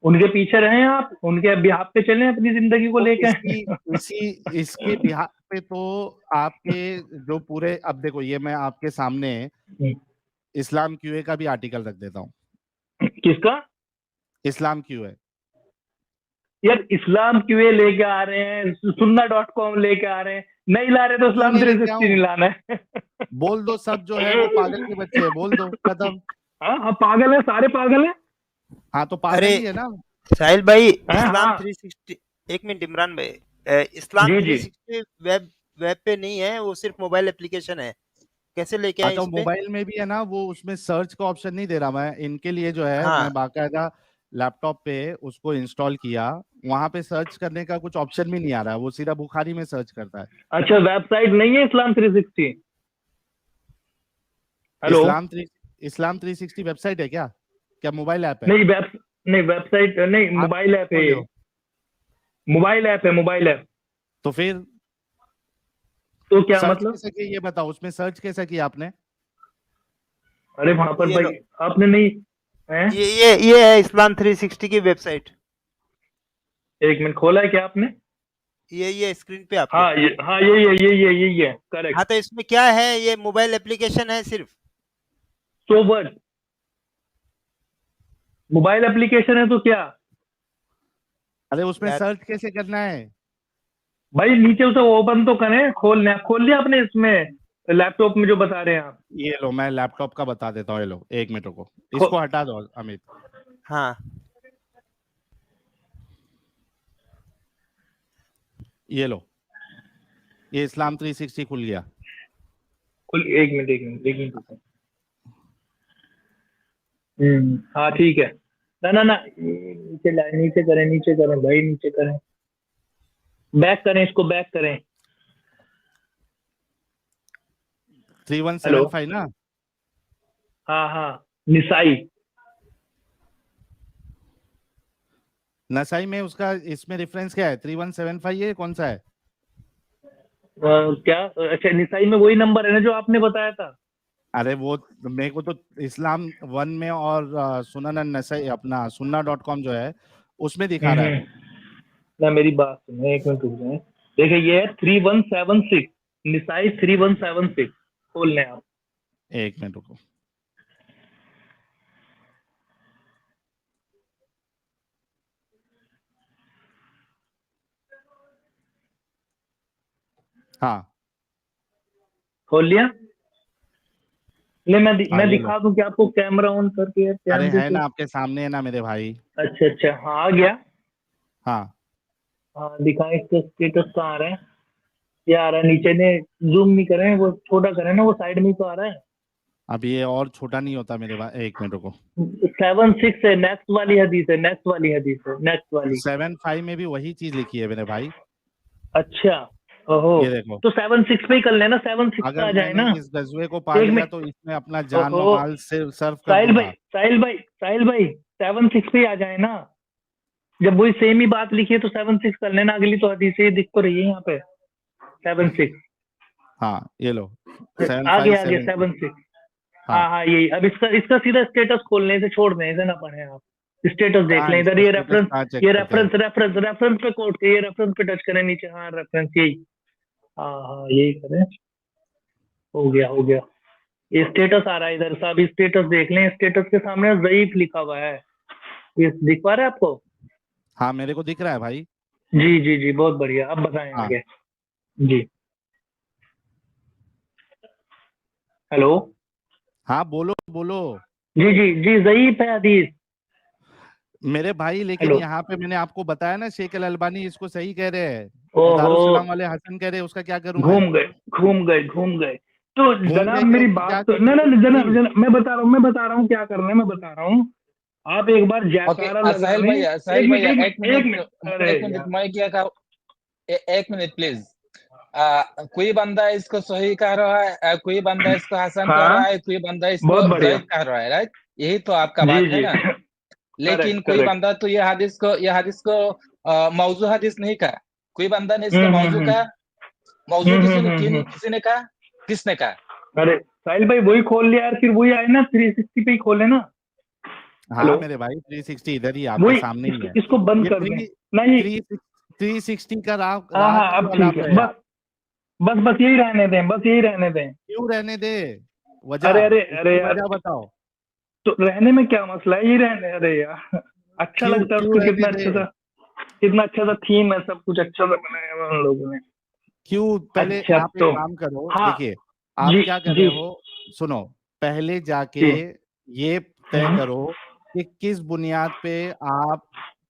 उनके पीछे रहे आप, उनके बिहाफ पे चलें अपनी जिंदगी को तो लेके। इसके बिहार पे तो आपके जो पूरे, अब देखो ये मैं आपके सामने इस्लाम क्यूए का भी आर्टिकल रख देता हूँ। किसका? इस्लाम क्यूए। यार इस्लाम क्यों लेके आ रहे हैं, sunna.com लेके आ रहे हैं, नहीं ला रहे तो क्यों इस्लाम नहीं लेके 360 नहीं आऊं? लाना है। बोल दो सब जो है वो पागल के बच्चे हैं, बोल दो, खत्म। हाँ हाँ, पागल है, सारे पागल है। हाँ तो पागल अरे ही है ना। साहिल भाई, हाँ इस्लाम हाँ 360, एक मिनट इमरान भाई, इस्लाम जी जी। 360 वेब पे नहीं है, वो सिर्फ मोबाइल एप्लीकेशन है, कैसे लेके आए अच्छा, इस पे? मोबाइल में भी है ना, वो उसमें सर्च का ऑप्शन नहीं दे रहा। मैं इनके लिए जो है हाँ मैं बाकायदा लैपटॉप पे उसको इंस्टॉल किया, वहां पे सर्च करने का कुछ ऑप्शन भी नहीं आ रहा है, वो सीधा बुखारी में सर्च करता है। अच्छा, वेबसाइट नहीं है इस्लाम 360? हेलो? इस्लाम 360 वेबसाइट है क्या? क्या मोबाइल ऐप है? नहीं नहीं, वेबसाइट नहीं, आप मोबाइल ऐप है बोल ये। रहे हो? मोबाइल ऐप है, मोबाइल ऐप। तो फिर तो क्या सर्च मतलब? कैसे किया ये बताओ, उसमें सर्च कैसे किया आपने? अरे वहां पर ये लो, भाई आपने नहीं है? ये है इस्लाम 360 की वेबसाइट, एक मिनट, खोला है क्या आपने? ये स्क्रीन पे आपके। हाँ ये, हाँ यही है, करेक्ट। हाँ तो इसमें क्या है, ये मोबाइल एप्लीकेशन है सिर्फ। सो व्हाट, मोबाइल एप्लीकेशन है तो क्या? अरे उसमें यार सर्च कैसे करना है? भाई नीचे उसे ओपन तो करें, खोल लिया आपने इसमें लैपटॉप में जो बता रहे हैं आप? ये लो, मैं लैपटॉप का बता देता हूँ, ये लो एक मिनट को, खो, इसको हटा दो अमित। हाँ ये लो, ये इस्लाम 360 खुल गया। एक मिनट रुको। हाँ ठीक है। ना नीचे करें भाई, नीचे करें, बैक करें, इसको बैक करें। हेलो? 3175 ना? हाँ हाँ, निसाई। नसाई में उसका इसमें रेफरेंस क्या है? 3175, ये कौन सा है? क्या? अच्छा, निसाई में वही नंबर है ना जो आपने बताया था? अरे वो मेरे को तो इस्लाम 1 में और सुनन नसाई अपना सुन्ना.com जो है उसमें दिखा रहा है। ना मेरी बात सुनिए, एक मिनट रुक जाए। देखिए ये है 3176, निसाई 3176, खोल लें आप। एक मिनट रुको। हाँ खोल लिया? ले मैं हाँ, ये लो। दिखा दूं कि आपको, कैमरा ऑन करके अरे ध्यान है से। ना, आपके सामने है ना मेरे भाई। अच्छा हाँ, आ गया। हाँ हाँ दिखाएं, इसका स्टेटस कहाँ आ रहा है? ये आ रहा है नीचे ने, जूम नहीं करें, वो छोटा करें ना, वो साइड में ही तो आ रहा है। अब ये और छोटा नहीं होता मेरे भाई, एक मिनट रुको। 76 है, नेक्स्ट वाली हदीस है, नेक्स्ट वाली। 75 में भी वही चीज लिखी है मेरे भाई। अच्छा, ओहो, ये देखो, तो 76 पे ही कर लेना, 76 पे अगर आ जाए मैंने ना। इस गजवे को पा एक लिया मिनट, तो इसमें अपना जान व ओहो, माल से सर्व कर दूंगा। साहिल भाई 76 पे ही आ जाए ना। जब वही सेम ही बात लिखी है तो 76 कर लेना, अगली तो हदीस ही दिख तो रही है यहाँ पे, 76। हाँ ये लो, आगे 7576। 76। हाँ हाँ यही। अब इसका सीधा स्टेटस खोलने से छोड़ दें, इसे ना पढ़े आप, स्टेटस देख कहाँ लें इधर। इसका ये स्टेटस रेफरेंस, कहाँ चेक करते हैं? रेफरेंस पे कोड के, ये रेफरेंस पे टच करें नीचे, हाँ रेफरेंस यही। हाँ यही करें। हो गया। ये स्टेटस आ रहा है इधर, सब स्टेटस देख लें, स्टेटस के सामने ज़ईफ लिखा हुआ है, ये दिख पा रहा है आपको? हाँ मेरे को दिख रहा है भाई। जी बहुत बढ़िया, अब बताएं हाँ आगे। जी हेलो? हाँ, बोलो बोलो जी ज़ईफ है हदीस। मेरे भाई, लेकिन हेलो? यहाँ पे मैंने आपको बताया ना, शेख अल अलबानी इसको सही कह रहे हैं और ओहो, दारुसलाम वाले हसन कह रहे हैं, उसका क्या करूं मैं? घूम गए। तो घूम जनाब गए मेरी क्यों? बात क्या तो, चीज ना घूम गई? जनाब मैं बता रहा हूँ क्या करना है, मैं बता रहा हूँ। आप एक बार ओके, जयकारा लगा साहिल लें। भैया, एक मिनट, अरे एक मिनट, यार, मैं क्या कहा, एक मिनट प्लीज। कोई बंदा इसको सही कह रहा है, कोई बंदा इसको हसन कह रहा हाँ है, कोई बंदा इसको बहुत बढ़िया। ज़ईफ कह रहा है, राइट? यही तो आपका जी बात है ना। लेकिन कोई करेक्ट। बंदा तो ये हदीस को मौजू हदीस नहीं कहा। कोई बंदा ने इसको मौजू कहा। मौजू हम्म। किसी ने कहा? किसने कहा? अरे साहिल भाई वही खोल लिया यार, फिर वही आए ना 360 पे ही खोले ना। हाँ हेलो मेरे भाई 360 इधर ही आपके वही सामने ही है। इसको बंद ये कर दें। नहीं 360 का राह हाँ राह हाँ क्यों अब वाला ठीक आप है, रहे आप? बस यही रहने दें, बस यही रहने दें। क्यों रहने दे? अरे वजह, अरे अरे इसकी यार, वजह बताओ। तो रहने में क्या मसला है, ये रहने। अरे यार अच्छा क्यों लगता है क्यों उसको, रहने कितना दे? अच्छा सा, कितना अच्छा सा थीम है, सब कुछ अच्छा सा बनाया हुआ उन लोगों ने। क्यों? पहले अच्छा आप एक तो काम करो, हाँ देखिए आप जी क्या कर रहे जी हो, सुनो। पहले जाके जी ये तय हम्म। करो कि किस बुनियाद पे आप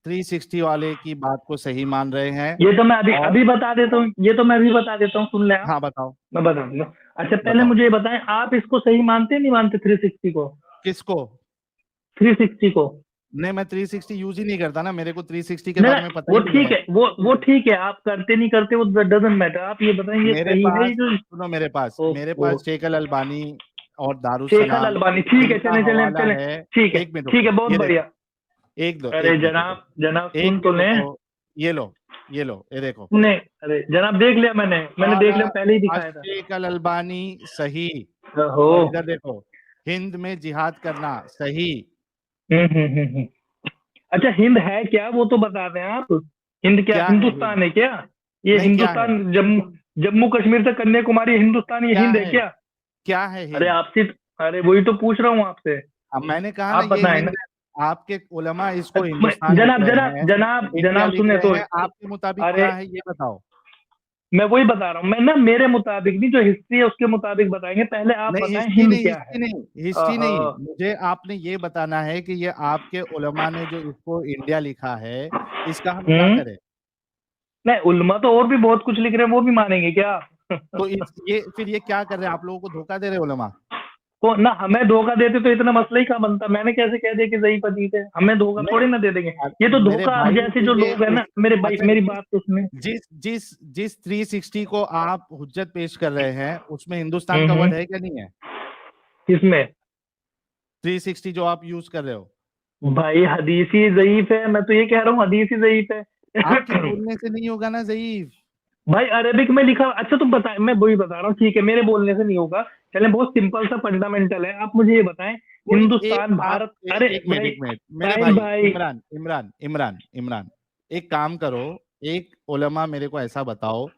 360 वाले की बात को सही मान रहे हैं। ये तो मैं अभी और अभी बता देता हूँ, ये तो मैं अभी बता देता हूँ, सुन ले आप। हाँ बताओ, मैं बता दूंगा। अच्छा पहले बताओ मुझे ये बताएं, आप इसको सही मानते नहीं मानते 360 को? किसको? 360 को? नहीं, मैं 360 यूज ही नहीं करता ना, मेरे को 360 के नहीं बारे ना, में पता वो ही नहीं ठीक है। है, वो ठीक है, आप करते नहीं करते वो डजंट मैटर। आप ये बताएं ये मेरे सही है पास ये जो? सुनो, मेरे ओहो, पास शेख अल अलबानी और शेख अल दारुसलाम, अलबानी, ठीक है, इनका चले चले हवाला चले। है। ठीक है एक मिनट ठीक है, रुको, बहुत ये देखो, बढ़िया। अरे एक मिनट रुको, जनाब जनाब एक सुन तो मिनट लें। रुको। ये लो, ये देखो। नहीं अरे जनाब देख लिया मैंने देख सारा लिया, पहले ही दिखाया था। शेख अल अलबानी सही। ओहो। और इधर देखो, हिंद में जिहाद करना सही। हम्म। अच्छा हिंद है क्या, वो तो बता दें आप। हिंद क्या क्या है हिंद? हिंदुस्तान है क्या? ये नहीं, क्या है? हिंदुस्तान जम्मू, जम्मू कश्मीर से कन्याकुमारी हिंदुस्तान, ये क्या हिंद है है? क्या? क्या है अरे हिंद? आपसे, अरे वही तो पूछ रहा हूँ आपसे। अब मैंने कहा ना आप ये बताएं ना। हिंद है। आपके उलमा इसको हिंदुस्तान लिख जनाब रहे जनाब हैं, जनाब इंडिया जनाब लिख सुने रहे तो, हैं, आपके मुताबिक अरे क्या है ये बताओ। मैं वही बता रहा हूँ, मैं ना मेरे मुताबिक नहीं, जो हिस्ट्री है उसके मुताबिक बताएंगे, पहले आप नहीं, बताएं हिस्ट्री हिंद नहीं, क्या है। हिस्ट्री नहीं, ओहो। मुझे आपने ये बताना है कि ये आपके उलमा ने जो इसको इंडिया लिखा है, इसका हम क्या हम्म। करें? नहीं उलमा तो और भी बहुत कुछ लिख रहे हैं, वो भी मानेंगे क्या? तो ये फिर ये क्या कर रहे हैं? आप लोगों को धोखा दे रहे हैं उलमा। तो ना हमें धोखा देते तो इतना मसला ही कहाँ बनता, मैंने कैसे कह दिया कि सही पति थे, हमें धोखा नहीं, थोड़ी ना दे देंगे। ये तो मेरे धोखा, अब भाई जैसे फिर जो ये लोग है उस ना, मेरे भाई अच्छा, मेरी बात तो सुने। जिस 360 को आप हुज्जत पेश कर रहे हैं उसमें हिंदुस्तान का वर्ड है क्या? नहीं है? किसमें? 360 जो आप यूज कर रहे हो, भाई हदीसी ज़ईफ है, मैं तो ये कह रहा हूँ हदीसी ज़ईफ है। आपके बोलने से नहीं होगा ना ज़ईफ। भाई अरेबिक में लिखा, अच्छा तुम बताएं, मैं वही बता रहा हूँ, ठीक है मेरे बोलने से नहीं होगा। चले बहुत सिंपल सा फंडामेंटल है, आप मुझे ये बताएं, कोई एक हिंदुस्तान बात, भारत, अरे भाई एक मिनट मेरे साहिल भाई भाई। इमरान, एक काम करो, एक उलमा मेरे को ऐसा बताओ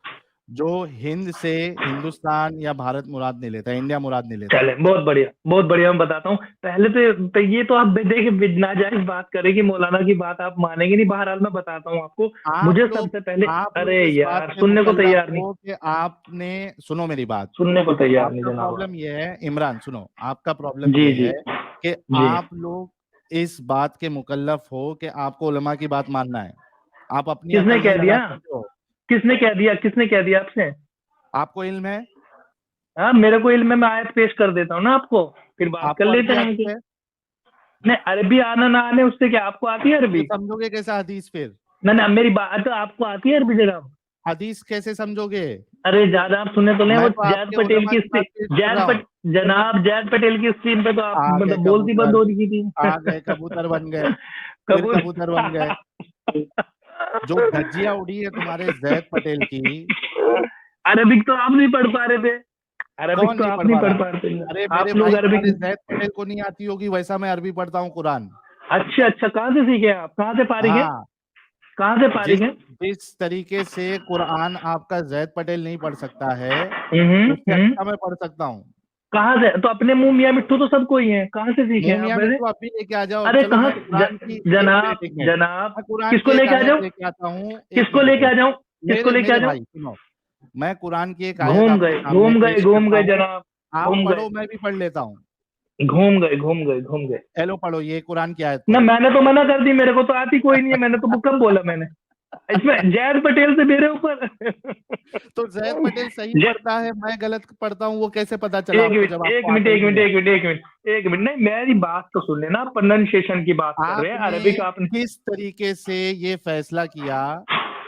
जो हिंद से हिंदुस्तान या भारत मुराद नहीं लेता, इंडिया मुराद नहीं लेता। चले बहुत बढ़िया बहुत बढ़िया, मैं बताता हूँ। पहले तो ये तो आप देखिए नाजायज बात करेंगे, मौलाना की बात आप मानेंगे नहीं, बहरहाल मैं बताता हूँ आपको। मुझे सबसे पहले, आप अरे लोग इस बात यार पे सुनने को मुकल्लफ तैयार नहीं, हो कि आपने, सुनो मेरी बात, सुनने को तैयार नहीं आपका जनाब आप। प्रॉब्लम ये है इमरान, सुनो, आपका प्रॉब्लम जी ये जी है कि जी। आप लोग इस बात के मुकल्लफ हो कि आपको उलमा की बात मानना है, आप अपनी किसने अकल नहीं कह लगा दिया, सकते हो। किसने कह दिया आपसे? आपको इल्म है? हाँ मेरे को इल्म है, मैं आयत पेश कर देता हूँ ना आपको, फिर बात कर आपको लेते अरबी हैं आती कि है? नहीं अरबी आना ना आने उससे क्या, आपको आती है तो अरबी? समझोगे कैसा हदीस फिर? ना ना मेरी बात तो, आपको आती है अरबी जनाब? हदीस कैसे समझोगे? अरे ज्यादा आप सुने तो लें, वो मैं तो जैद आपके पटेल उलमा की की बात पेश कर रहा हूँ। जनाब जैद पटेल की स्क्रीन पे तो आप आ गए मतलब बोलती बंद कबूतर, हो रही थी। आ गए कबूतर बन गए, फिर कबूल। कबूतर बन गए। जो धज्जियां उड़ी है तुम्हारे जैद पटेल की। अरबिक तो आप नहीं पढ़ पा रहे थे, अरबिक कौन तो नहीं आप पढ़ नहीं पा पढ़ रहा? पा रहे थे, अरे मेरे आप लोग भाई, अरबिक। तुम्हारे जैद पटेल को नहीं आती होगी वैसा मैं अरबी पढ़ता हूँ कुरान। अच्छा अच्छा, कहाँ से सीखे आप, कहाँ से फारिग है, हाँ, कहाँ से जिस फारिग है? जिस तरीके से कुरान आपका जैद पटेल नहीं पढ़ सकता है, उससे हम्म। अच्छा मैं पढ़ सकता हूँ। कहाँ से, तो अपने मुंह मियाँ मिट्ठू तो सबको ही है, कहाँ से सीखे हैं मुंह आप मियां वैसे? मिट्ठू अभी लेके आ जाओ, अरे चलो कहाँ मैं कुरान की एक जनाब मिनट, एक मिनट, जनाब, मैं कुरान किसको की एक लेके आ आयत जाऊं, लेके आता हूँ, एक किसको मिनट लेके रुको। आ जाऊं, किसको लेके आ मेरे जाऊं? भाई सुनो, मैं कुरान की एक आयत आपके सामने पेश घूम करता गए हूँ, जनाब, आप घूम गए पढ़ो, मैं भी पढ़ लेता हूँ। घूम गए। हेलो, पढ़ो, ये कुरान की आयत ना पढ़ो। मैंने तो मना कर दी, मेरे को तो आती कोई नहीं है, मैंने तो कब बोला मैंने, इसमें जैद पटेल से मेरे ऊपर। तो जैद पटेल सही जै- पढ़ता है, मैं गलत पढ़ता हूँ, वो कैसे पता चला एक आपको मिनट जब एक आपको मिनट आता ही एक मिनट नहीं है? एक मिनट एक मिनट एक मिनट, नहीं मेरी बात तो सुन लेना, आप प्रोनाउंसिएशन की बात कर रहे हैं, आपने अरबिक आपने। किस तरीके से ये फैसला किया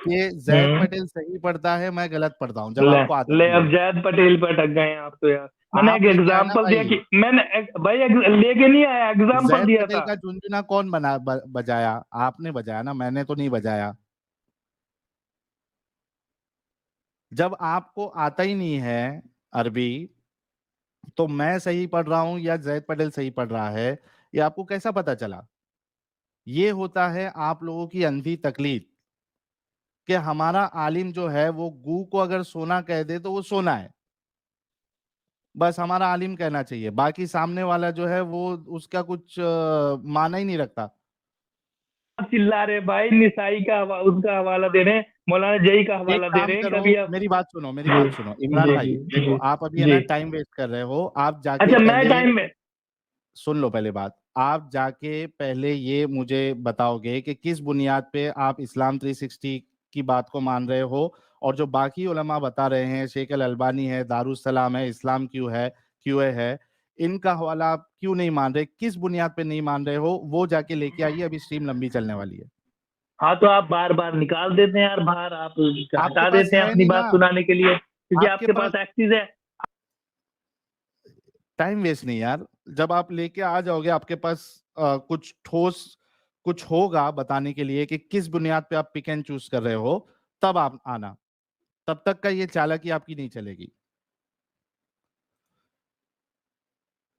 कि जैद हम्म। पटेल सही पढ़ता है, मैं गलत पढ़ता हूँ, जब ले आपको आता ले नहीं अब है? जैद पटेल पर अटक गए हैं आप तो यार। मैंने एक आपने क्या है ना एग्जांपल दिया भाई, कि भाई लेके नहीं आया, एग्जांपल जैद दिया पटेल था। का झुनझुना कौन बजाया? आपने बजाया ना, मैंने तो नहीं बजाया। जब आपको आता ही नहीं है अरबी, तो मैं सही पढ़ रहा हूं या जैद पटेल सही पढ़ रहा है, ये आपको कैसा पता चला? ये होता है आप लोगों की अंधी तकलीफ कि हमारा आलिम जो है वो गू को अगर सोना कह दे तो वो सोना है, बस हमारा आलिम कहना चाहिए, बाकी सामने वाला जो है वो उसका कुछ माना ही नहीं रखता। आप चिल्ला रहे भाई, निसाई का उसका हवाला दे रहे हैं, मौलाना जई का एक हवाला दे काम रहे हैं, करो, कभी आप। मेरी बात सुनो, मेरी जी बात सुनो इमरान जी भाई, जी देखो जी आप अभी है ना जी। टाइम वेस्ट कर रहे हो। आप जाके अच्छा, मैं पहले टाइम में। सुन लो, पहले बात आप जाके पहले ये मुझे बताओगे कि किस बुनियाद पे आप इस्लाम 360 की बात को मान रहे हो, और जो बाकी उलमा बता रहे हैं, शेख अल अलबानी है, दारुस्सलाम है, इस्लाम क्यूए है, इनका हवाला आप क्यों नहीं मान रहे, किस बुनियाद पे नहीं मान रहे हो, वो जाके लेके आइए, अभी स्ट्रीम लंबी चलने वाली है। हाँ, तो आप बार बार निकाल देते हैं यार बाहर, आप आपके हटा पास देते हैं है अपनी नहीं बात ना, सुनाने के लिए, क्योंकि आपके आपके पास पास एक्सेस है। टाइम वेस्ट नहीं यार, जब आप लेके आ जाओगे आपके पास कुछ ठोस कुछ होगा बताने के लिए कि किस बुनियाद पे आप पिक एंड चूज कर रहे हो, तब आप आना, तब तक का ये चालाकी आपकी नहीं चलेगी।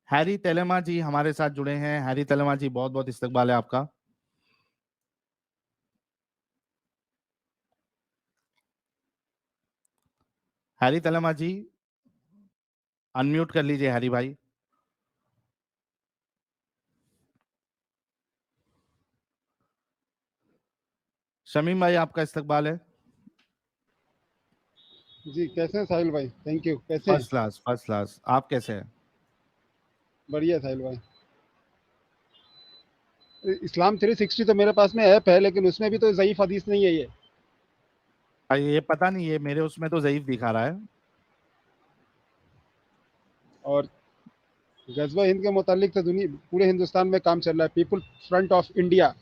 हैरी तेलेमा जी हमारे साथ जुड़े हैं। हैरी तेलेमा जी, बहुत बहुत इस्तकबाल है आपका। हैरी तेलेमा जी, अनम्यूट कर लीजिए हैरी भाई। शमीम भाई, आपका इस्तकबाल है। जी कैसे हैं साहिल भाई? Thank you. कैसे हैं? First class, first class. आप कैसे हैं? बढ़िया साहिल भाई। इस्लाम 360 तो मेरे पास में ऐप है, लेकिन उसमें भी तो ज़ईफ़ हदीस नहीं है ये। ये पता नहीं, ये मेरे उसमें तो ज़ईफ दिखा रहा है। और गज़वा हिंद के मुतालिक तो दुनिया पूरे हिंदुस्तान में काम चल रहा है। पीपल फ्रंट ऑफ इंडिया हाँ,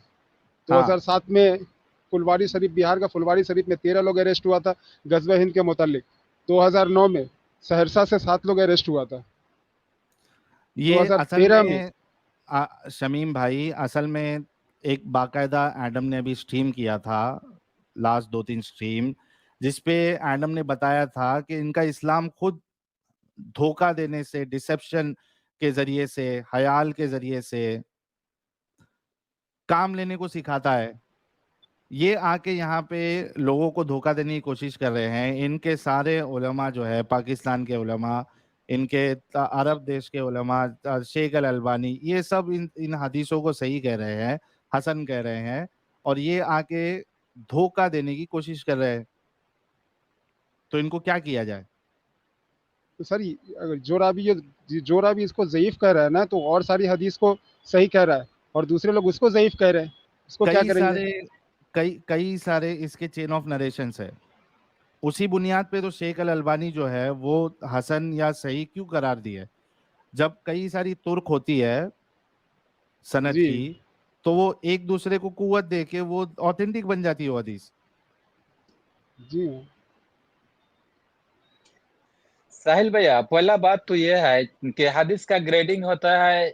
2007 में फुलवारी शरीफ, बिहार का फुलवारी शरीफ में 13 लोग अरेस्ट हुआ था गज़वा हिंद के मुतालिक। 2009 में सहरसा से 7 लोग अरेस्ट हुआ था। ये असल 2013 में में शमीम भाई, असल में एक बाकायदा एडम ने अभी स्ट्रीम किया था, लास्ट 2-3 स्ट्रीम, जिसपे एडम ने बताया था कि इनका इस्लाम खुद धोखा देने से, डिसेप्शन के जरिए से, हयाल के जरिए से काम लेने को सिखाता है। ये आके यहाँ पे लोगों को धोखा देने की कोशिश कर रहे हैं। इनके सारे उलमा जो है, पाकिस्तान के उलमा, इनके अरब देश के उलमा, शेख अल अलबानी, ये सब इन इन हदीसों को सही कह रहे हैं, हसन कह रहे हैं, और ये आके धोखा देने की कोशिश कर रहे हैं। तो इनको क्या किया जाए? तो सर अगर जो रावी इसको ज़ईफ़ कह रहा है ना, तो और सारी हदीस को सही कह रहा है, और दूसरे लोग उसको ज़ईफ़ कह रहे हैं। इसको क्या कई करेंगे? सारे कई सारे इसके चेन ऑफ नरेशंस है। उसी बुनियाद पे तो शेख अल अलबानी जो है वो हसन या सही क्यों करार दिए? जब कई सारी तुर्क होती है सनद जी, की, तो वो एक दूसरे को कुव्वत दे के वो ऑथेंटिक बन जाती है वो हदीस। जी हाँ। साहिल भैया, पहला बात तो ये है कि हदीस का ग्रेडिंग होता है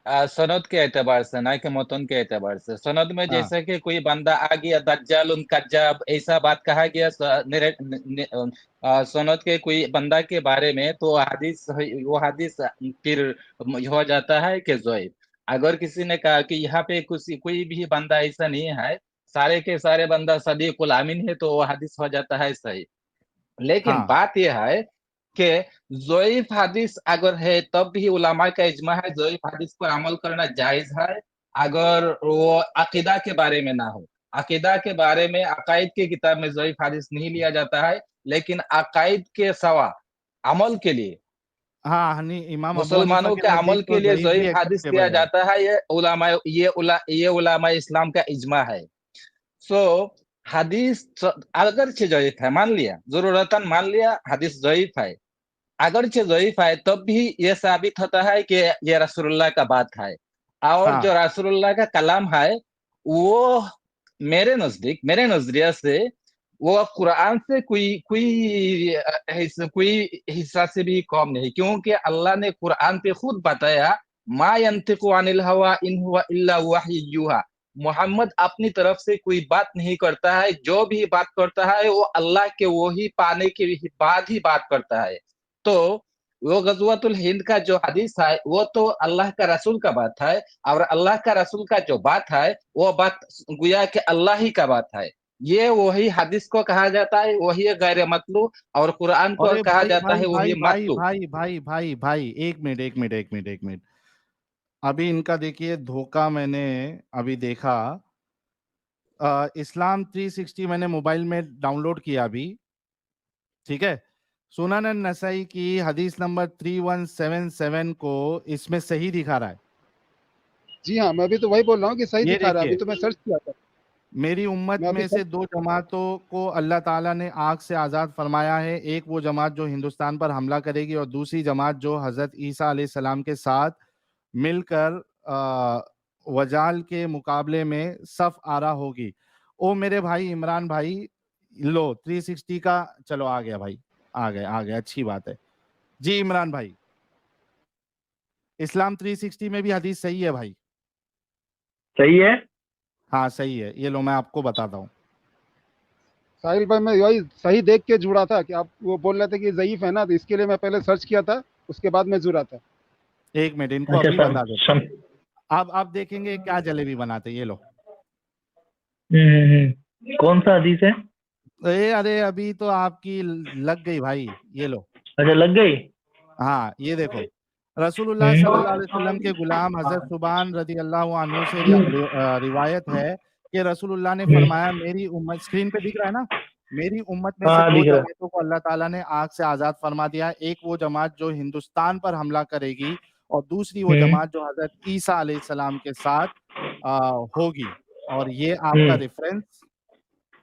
सनद के एतबार से, ना कि मतन के एतबार से। सनद में हाँ, जैसे कि कोई बंदा आ गया दज्जाल उन कज्जाब ऐसा बात कहा गया सनद के कोई बंदा के बारे में, तो वो हदीस फिर हो जाता है कि ज़ईफ। अगर किसी ने कहा कि यहाँ पे कोई भी बंदा ऐसा नहीं है, सारे के सारे बंदा सदीकुल आमीन है, तो वो हदीस हो जाता है सही। लेकिन हाँ, बात यह है कि ज़ईफ हदीस अगर है तब भी उलमा का इजमा है ज़ईफ हदीस पर अमल करना जायज है, अगर वो अकीदा के बारे में ना हो। अकीदा के बारे में अकायद की किताब में ज़ईफ हदीस नहीं लिया जाता है, लेकिन अकायद के सवा अमल के लिए, हाँ, हनी इमाम अबू हनीफा मुसलमानों के के अमल नजदीक के तो लिए ज़ईफ भी ज़ईफ हदीस लिया एक्सेप्टेबल है। जाता है। ये उलमा इस्लाम का इजमा है। सो हदीस अगर ज़ईफ है, मान लिया जरूरतन, मान लिया हदीस ज़ईफ है, अगरचे ज़ईफ है, तब भी ये साबित होता है कि ये रसूलुल्लाह का बात है, और हाँ, जो रसूलुल्लाह का कलाम है वो मेरे नजदीक, मेरे नजरिया से वो कुरान से कोई हिस्सा से भी कम नहीं, क्योंकि अल्लाह ने कुरान पे खुद बताया, मा यंतिकु अनिल हवा इन हुवा इल्ला वही यूहा। मोहम्मद अपनी तरफ से कोई बात नहीं करता है, जो भी बात करता है वो अल्लाह के वही पाने के बाद ही बात करता है। तो वो गजवातुल हिंद का जो हदीस है वो तो अल्लाह का रसूल का बात है, और अल्लाह का रसूल का जो बात है वो बात गुया कि अल्लाह ही का बात है। ये वही हदीस को कहा जाता है, वही गैर मतलू, और कुरान को अरे कहा भाई जाता भाई है भाई वही भाई मतलू। भाई भाई भाई भाई, एक मिनट। अभी इनका देखिए धोखा मैंने अभी देखा। इस्लाम 360 मैंने मोबाइल में डाउनलोड किया अभी, ठीक है। सुनन नसाई की हदीस नंबर 3177 को इसमें सही दिखा रहा है। जी हाँ, मैं भी तो वही बोल रहा हूँ कि सही ये दिखा रहा है, अभी देखिए, तो मैं सर्च किया था। मेरी उम्मत मैं अभी में सर्च से 2 जमातों को अल्लाह ताला ने आग से आज़ाद फरमाया है। एक वो जमात जो हिंदुस्तान पर हमला करेगी, और दूसरी जमात जो हज़रत ईसा अलैहिस्सलाम के साथ मिलकर वजाल के मुकाबले में सफ आरा होगी। ओ मेरे भाई इमरान भाई, लो 360 का, चलो आ गया भाई, आ गया, अच्छी बात है जी। इमरान भाई, इस्लाम 360 में भी हदीस सही है भाई। सही है। हाँ सही है, ये लो मैं आपको बताता हूँ। साहिल भाई, मैं वही सही देख के जुड़ा था कि आप वो बोल रहे थे कि ज़ईफ है ना, तो इसके लिए मैं पहले सर्च किया था, उसके बाद मैं जुड़ा था। एक मिनट, इनको अच्छा अभी सम, बता देता सम, हूँ। अब आप देखेंगे क्या जलेबी बनाते, ये लो। कौन सा हदीस है? अरे अभी तो आपकी लग गई भाई, ये लो। अच्छा लग गई। हाँ ये देखो, रसूलुल्लाह सल्लल्लाहु अलैहि वसल्लम के गुलाम हजरत सुबान रदी अल्लाह अन्हु से रिवायत है कि रसूलुल्लाह ने फरमाया, मेरी उम्मत, स्क्रीन पे दिख रहा है ना, मेरी उम्मत में से हाँ 2 दिख रहा है। जमातों को अल्लाह ताला ने आग से आजाद फरमा दिया है। एक वो जमात जो हिंदुस्तान पर हमला करेगी, और दूसरी वो जमात जो हजरत ईसा अलैहिस्सलाम के साथ होगी। और ये आपका रेफरेंस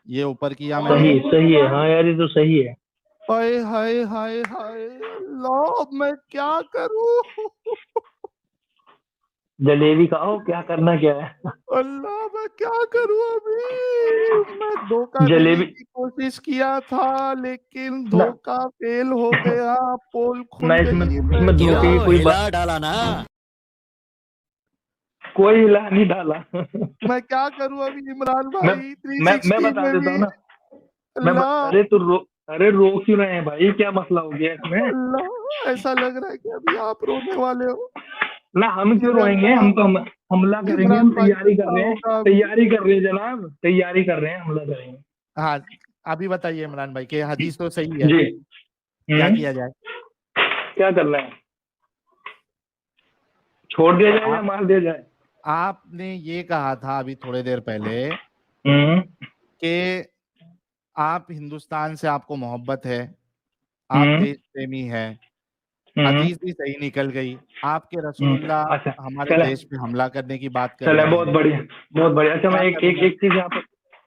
ये ऊपर किया मैंने। सही सही है, हाँ यार ये तो सही है। हाय हाय हाय हाय, अल्लाह मैं क्या करूं। जलेबी खाओ, क्या करना क्या है। अल्लाह मैं क्या करूं अभी। मैं धोखा देने जलेबी की कोशिश किया था, लेकिन ना, धोखा फेल हो गया, पोल खुल ना इसमें गई। मैं इसमें क्या, धोखे की कोई बात, डाला ना। कोई हिला नहीं डाला। मैं क्या करूं अभी इमरान मैं भाई, मैं 360 बता में देता भी। हूँ ना। अल्लाह, अरे रो क्यों रहे हैं भाई, क्या मसला हो गया इसमें? अल्लाह ऐसा लग रहा है कि अभी आप रोने वाले हो। ना हम क्यों मेरे रोएंगे, अल्लाह, हम तो हमला करेंगे, हम इमरान भाई को तैयारी कर क्या रहे हैं। होगा अभी। तैयारी कर रहे हैं जनाब, तैयारी कर रहे हैं, हमला करेंगे। हाँ अभी बताइए इमरान भाई कि हदीस तो सही है, जी। क्या किया जाए। क्या करना है, छोड़ दिया जाए या आप मार दिया जाए? आपने ये कहा था अभी थोड़ी देर पहले हम्म कि आप हिंदुस्तान से आपको मोहब्बत है, आप हम्म देश प्रेमी है। हम्म हदीस भी सही निकल गई, आपके रसूलुल्लाह अच्छा हमारे चले देश पे हमला करने की बात कर चले, रहे बहुत हैं। बढ़िया, बहुत बढ़िया। अच्छा मैं क्या एक एक करूं मैं? एक चीज यहाँ पर,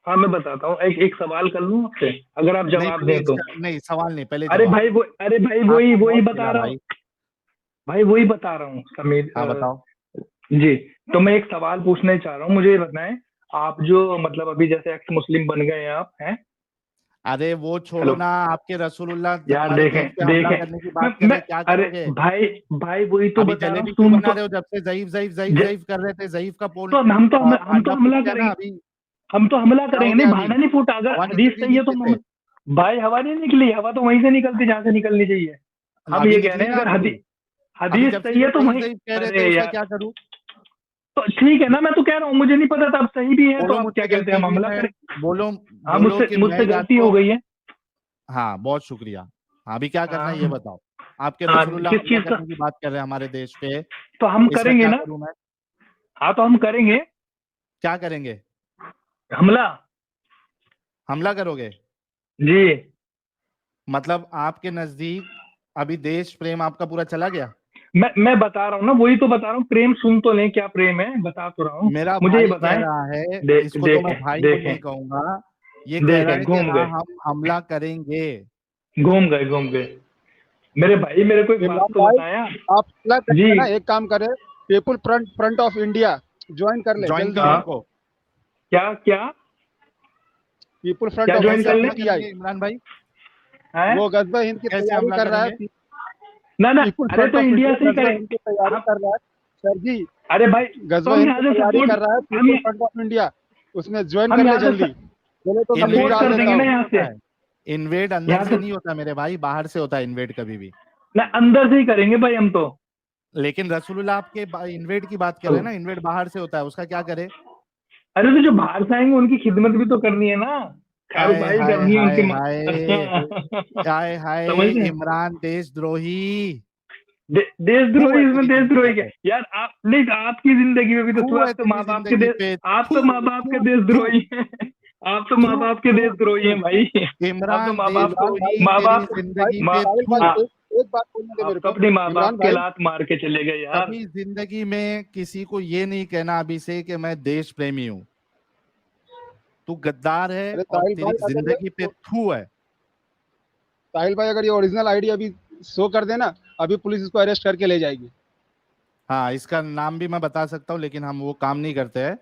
हाँ मैं बताता हूँ, एक एक सवाल कर लूँ आपसे, अगर आप नहीं जवाब पहले दें तो। नहीं, सवाल नहीं, पहले अरे जवाब। भाई वो, अरे भाई वही आपको वही बहुत बता मिला रहा हूँ, भाई। भाई वही बता रहा हूँ समीर। हाँ बताओ। जी, तो मैं एक सवाल पूछना चाह रहा हूँ, मुझे ये बताएं, आप जो मतलब अभी जैसे एक्स मुस्लिम बन गए हैं आप, हैं? अरे वो छोड़ो हेलो ना, आपके रसूलुल्लाह यार, हमारे देखें देश पे हमला देखें, करने की बात कर मैं रहे, क्या अरे करोगे। भाई, भाई वही तो अभी बता रहा हूँ, जलेबी क्यों सुन बना तो। रहे हो, जब से ज़ईफ ज़ईफ ज़ईफ ज- ज़ईफ कर रहे थे, ज़ईफ का पोल तो हम तो भांडा फूट हमला गया ना करेंगे, अभी। हम तो हमला क्या हो करेंगे, नहीं गया अभी, भाड़ा नहीं फूटा, अगर हवा हदीस निकल गई सही है तो नीचे से। भाई हवा नहीं निकली, हवा तो वहीं से निकलती जहाँ से निकलनी चाहिए। हम अभी ये कह निकली रहे हैं ना अगर अभी। अभी हदीस जब से सही ये है तो ज़ईफ वहीं। ज़ईफ कह रहे थे, अरे उसका यार, क्या करूं। तो ठीक है ना, मैं तो कह रहा हूँ, मुझे नहीं पता था, अब सही भी है तो बोलो आप क्या मुझसे कहते हैं, गलती हम हुई, हमला मैं करें। बोलो हाँ बोलो मुझसे कि मुझसे मैं या गलती हो तो। गई है। हाँ बहुत शुक्रिया। हाँ, अभी क्या करना है ये हाँ बताओ। आपके हाँ, रसूलुल्लाह किस हमला चीज का? करने की बात कर रहे हैं हमारे देश पे, तो हम इसका करेंगे क्या ना। करूं मैं। हाँ तो हम करेंगे क्या करेंगे, हमला। हमला करोगे। जी। मतलब आपके नजदीक अभी देश प्रेम आपका पूरा चला गया। मैं बता रहा हूँ ना, वही तो बता रहा हूँ, प्रेम सुन तो लें, क्या प्रेम है बता तो रहा हूँ। मेरा मुझे ये भाई कह बताएं। रहा है, इसको तो मैं देखें भाई भी देखें नहीं कहूंगा, ये कह रहा देखें, है कि घूम हाँ गए, हम हमला करेंगे। घूम गए, घूम गए। मेरे भाई मेरे को एक बात इमरान तो भाई, बताया। आप क्या जी। करें ना, एक काम करें, people front front of India join कर ले ज्वाइन जल्दी। करो हाँ उनको। क्या क्या पीपुल फ्रंट क्या ऑफ ज्वाइन कैसे इंडिया कर ले हमला पीटीआई, करेंगे इमरान भाई, है? वो गजबा हिंद की कैसे तैयारी हमला कर रहा है। करेंगे। ना ना, पीपुल अरे फ्रंट तो ऑफ इंडिया इंडिया से ही गजबा करें हिंद की तैयारी हम। कर रहा है सर जी। अरे भाई तो गजबा हम हिंद यहाँ की से तैयारी सपोर्ट, कर रहा है, हम पीपुल फ्रंट ऑफ इंडिया, उसमें ज्वाइन हम कर ले यहाँ से जल्दी। बोले तो मैं लिंक सपोर्ट इन्वेड डाल कर देता देंगे अंदर ना से हूँ। नहीं यहाँ होता से। है, इन्वेड अंदर यहाँ से से नहीं होता मेरे भाई, बाहर से होता है इन्वेड कभी भी। ना अंदर से ही करेंगे भाई हम तो। लेकिन रसूलुल्लाह आपके इन्वेड की बात कर रहे हैं ना, इन्वेड बाहर से होता है, उसका क्या करे? अरे तो जो बाहर से आएंगे उनकी खिदमत भी तो करनी है ना, खैर हाय भाई हाय करनी है हाय उनकी हाय हाय हाय, समझ रहे हैं? इमरान देशद्रोही। देशद्रोही, है इसमें तेरी देशद्रोही क्या जिंदगी यार? आप नहीं, आपकी जिंदगी में भी तो थू तू, है आप तो तेरी माँ बाप के जिंदगी देश, पे, आप तो थू माँ बाप के थू थू देशद्रोही हैं। आप तो माँ थू बाप के थू देशद्रोही हैं भाई। आप तो इमरान माँ बाप को, देशद्रोही, माँ तेरी बाप, जिंदगी माँ पे साहिल थू। भाई एक बात बोलने दे आप मेरे तो को। अपनी माँ बाप इमरान के भाई, लात मार के चले गए यार। कभी जिंदगी में किसी को ये नहीं कहना अभिषेक कि मैं देश प्रेमी हूं। तू गद्दार है अरे और साहिल तेरी भाई अगर जिंदगी पे थू है। साहिल भाई अगर ये ओरिजिनल आईडी अभी शो कर देना, अभी पुलिस इसको अरेस्ट करके ले जाएगी। हाँ, इसका नाम भी मैं बता सकता हूँ, लेकिन हम वो काम नहीं करते हैं।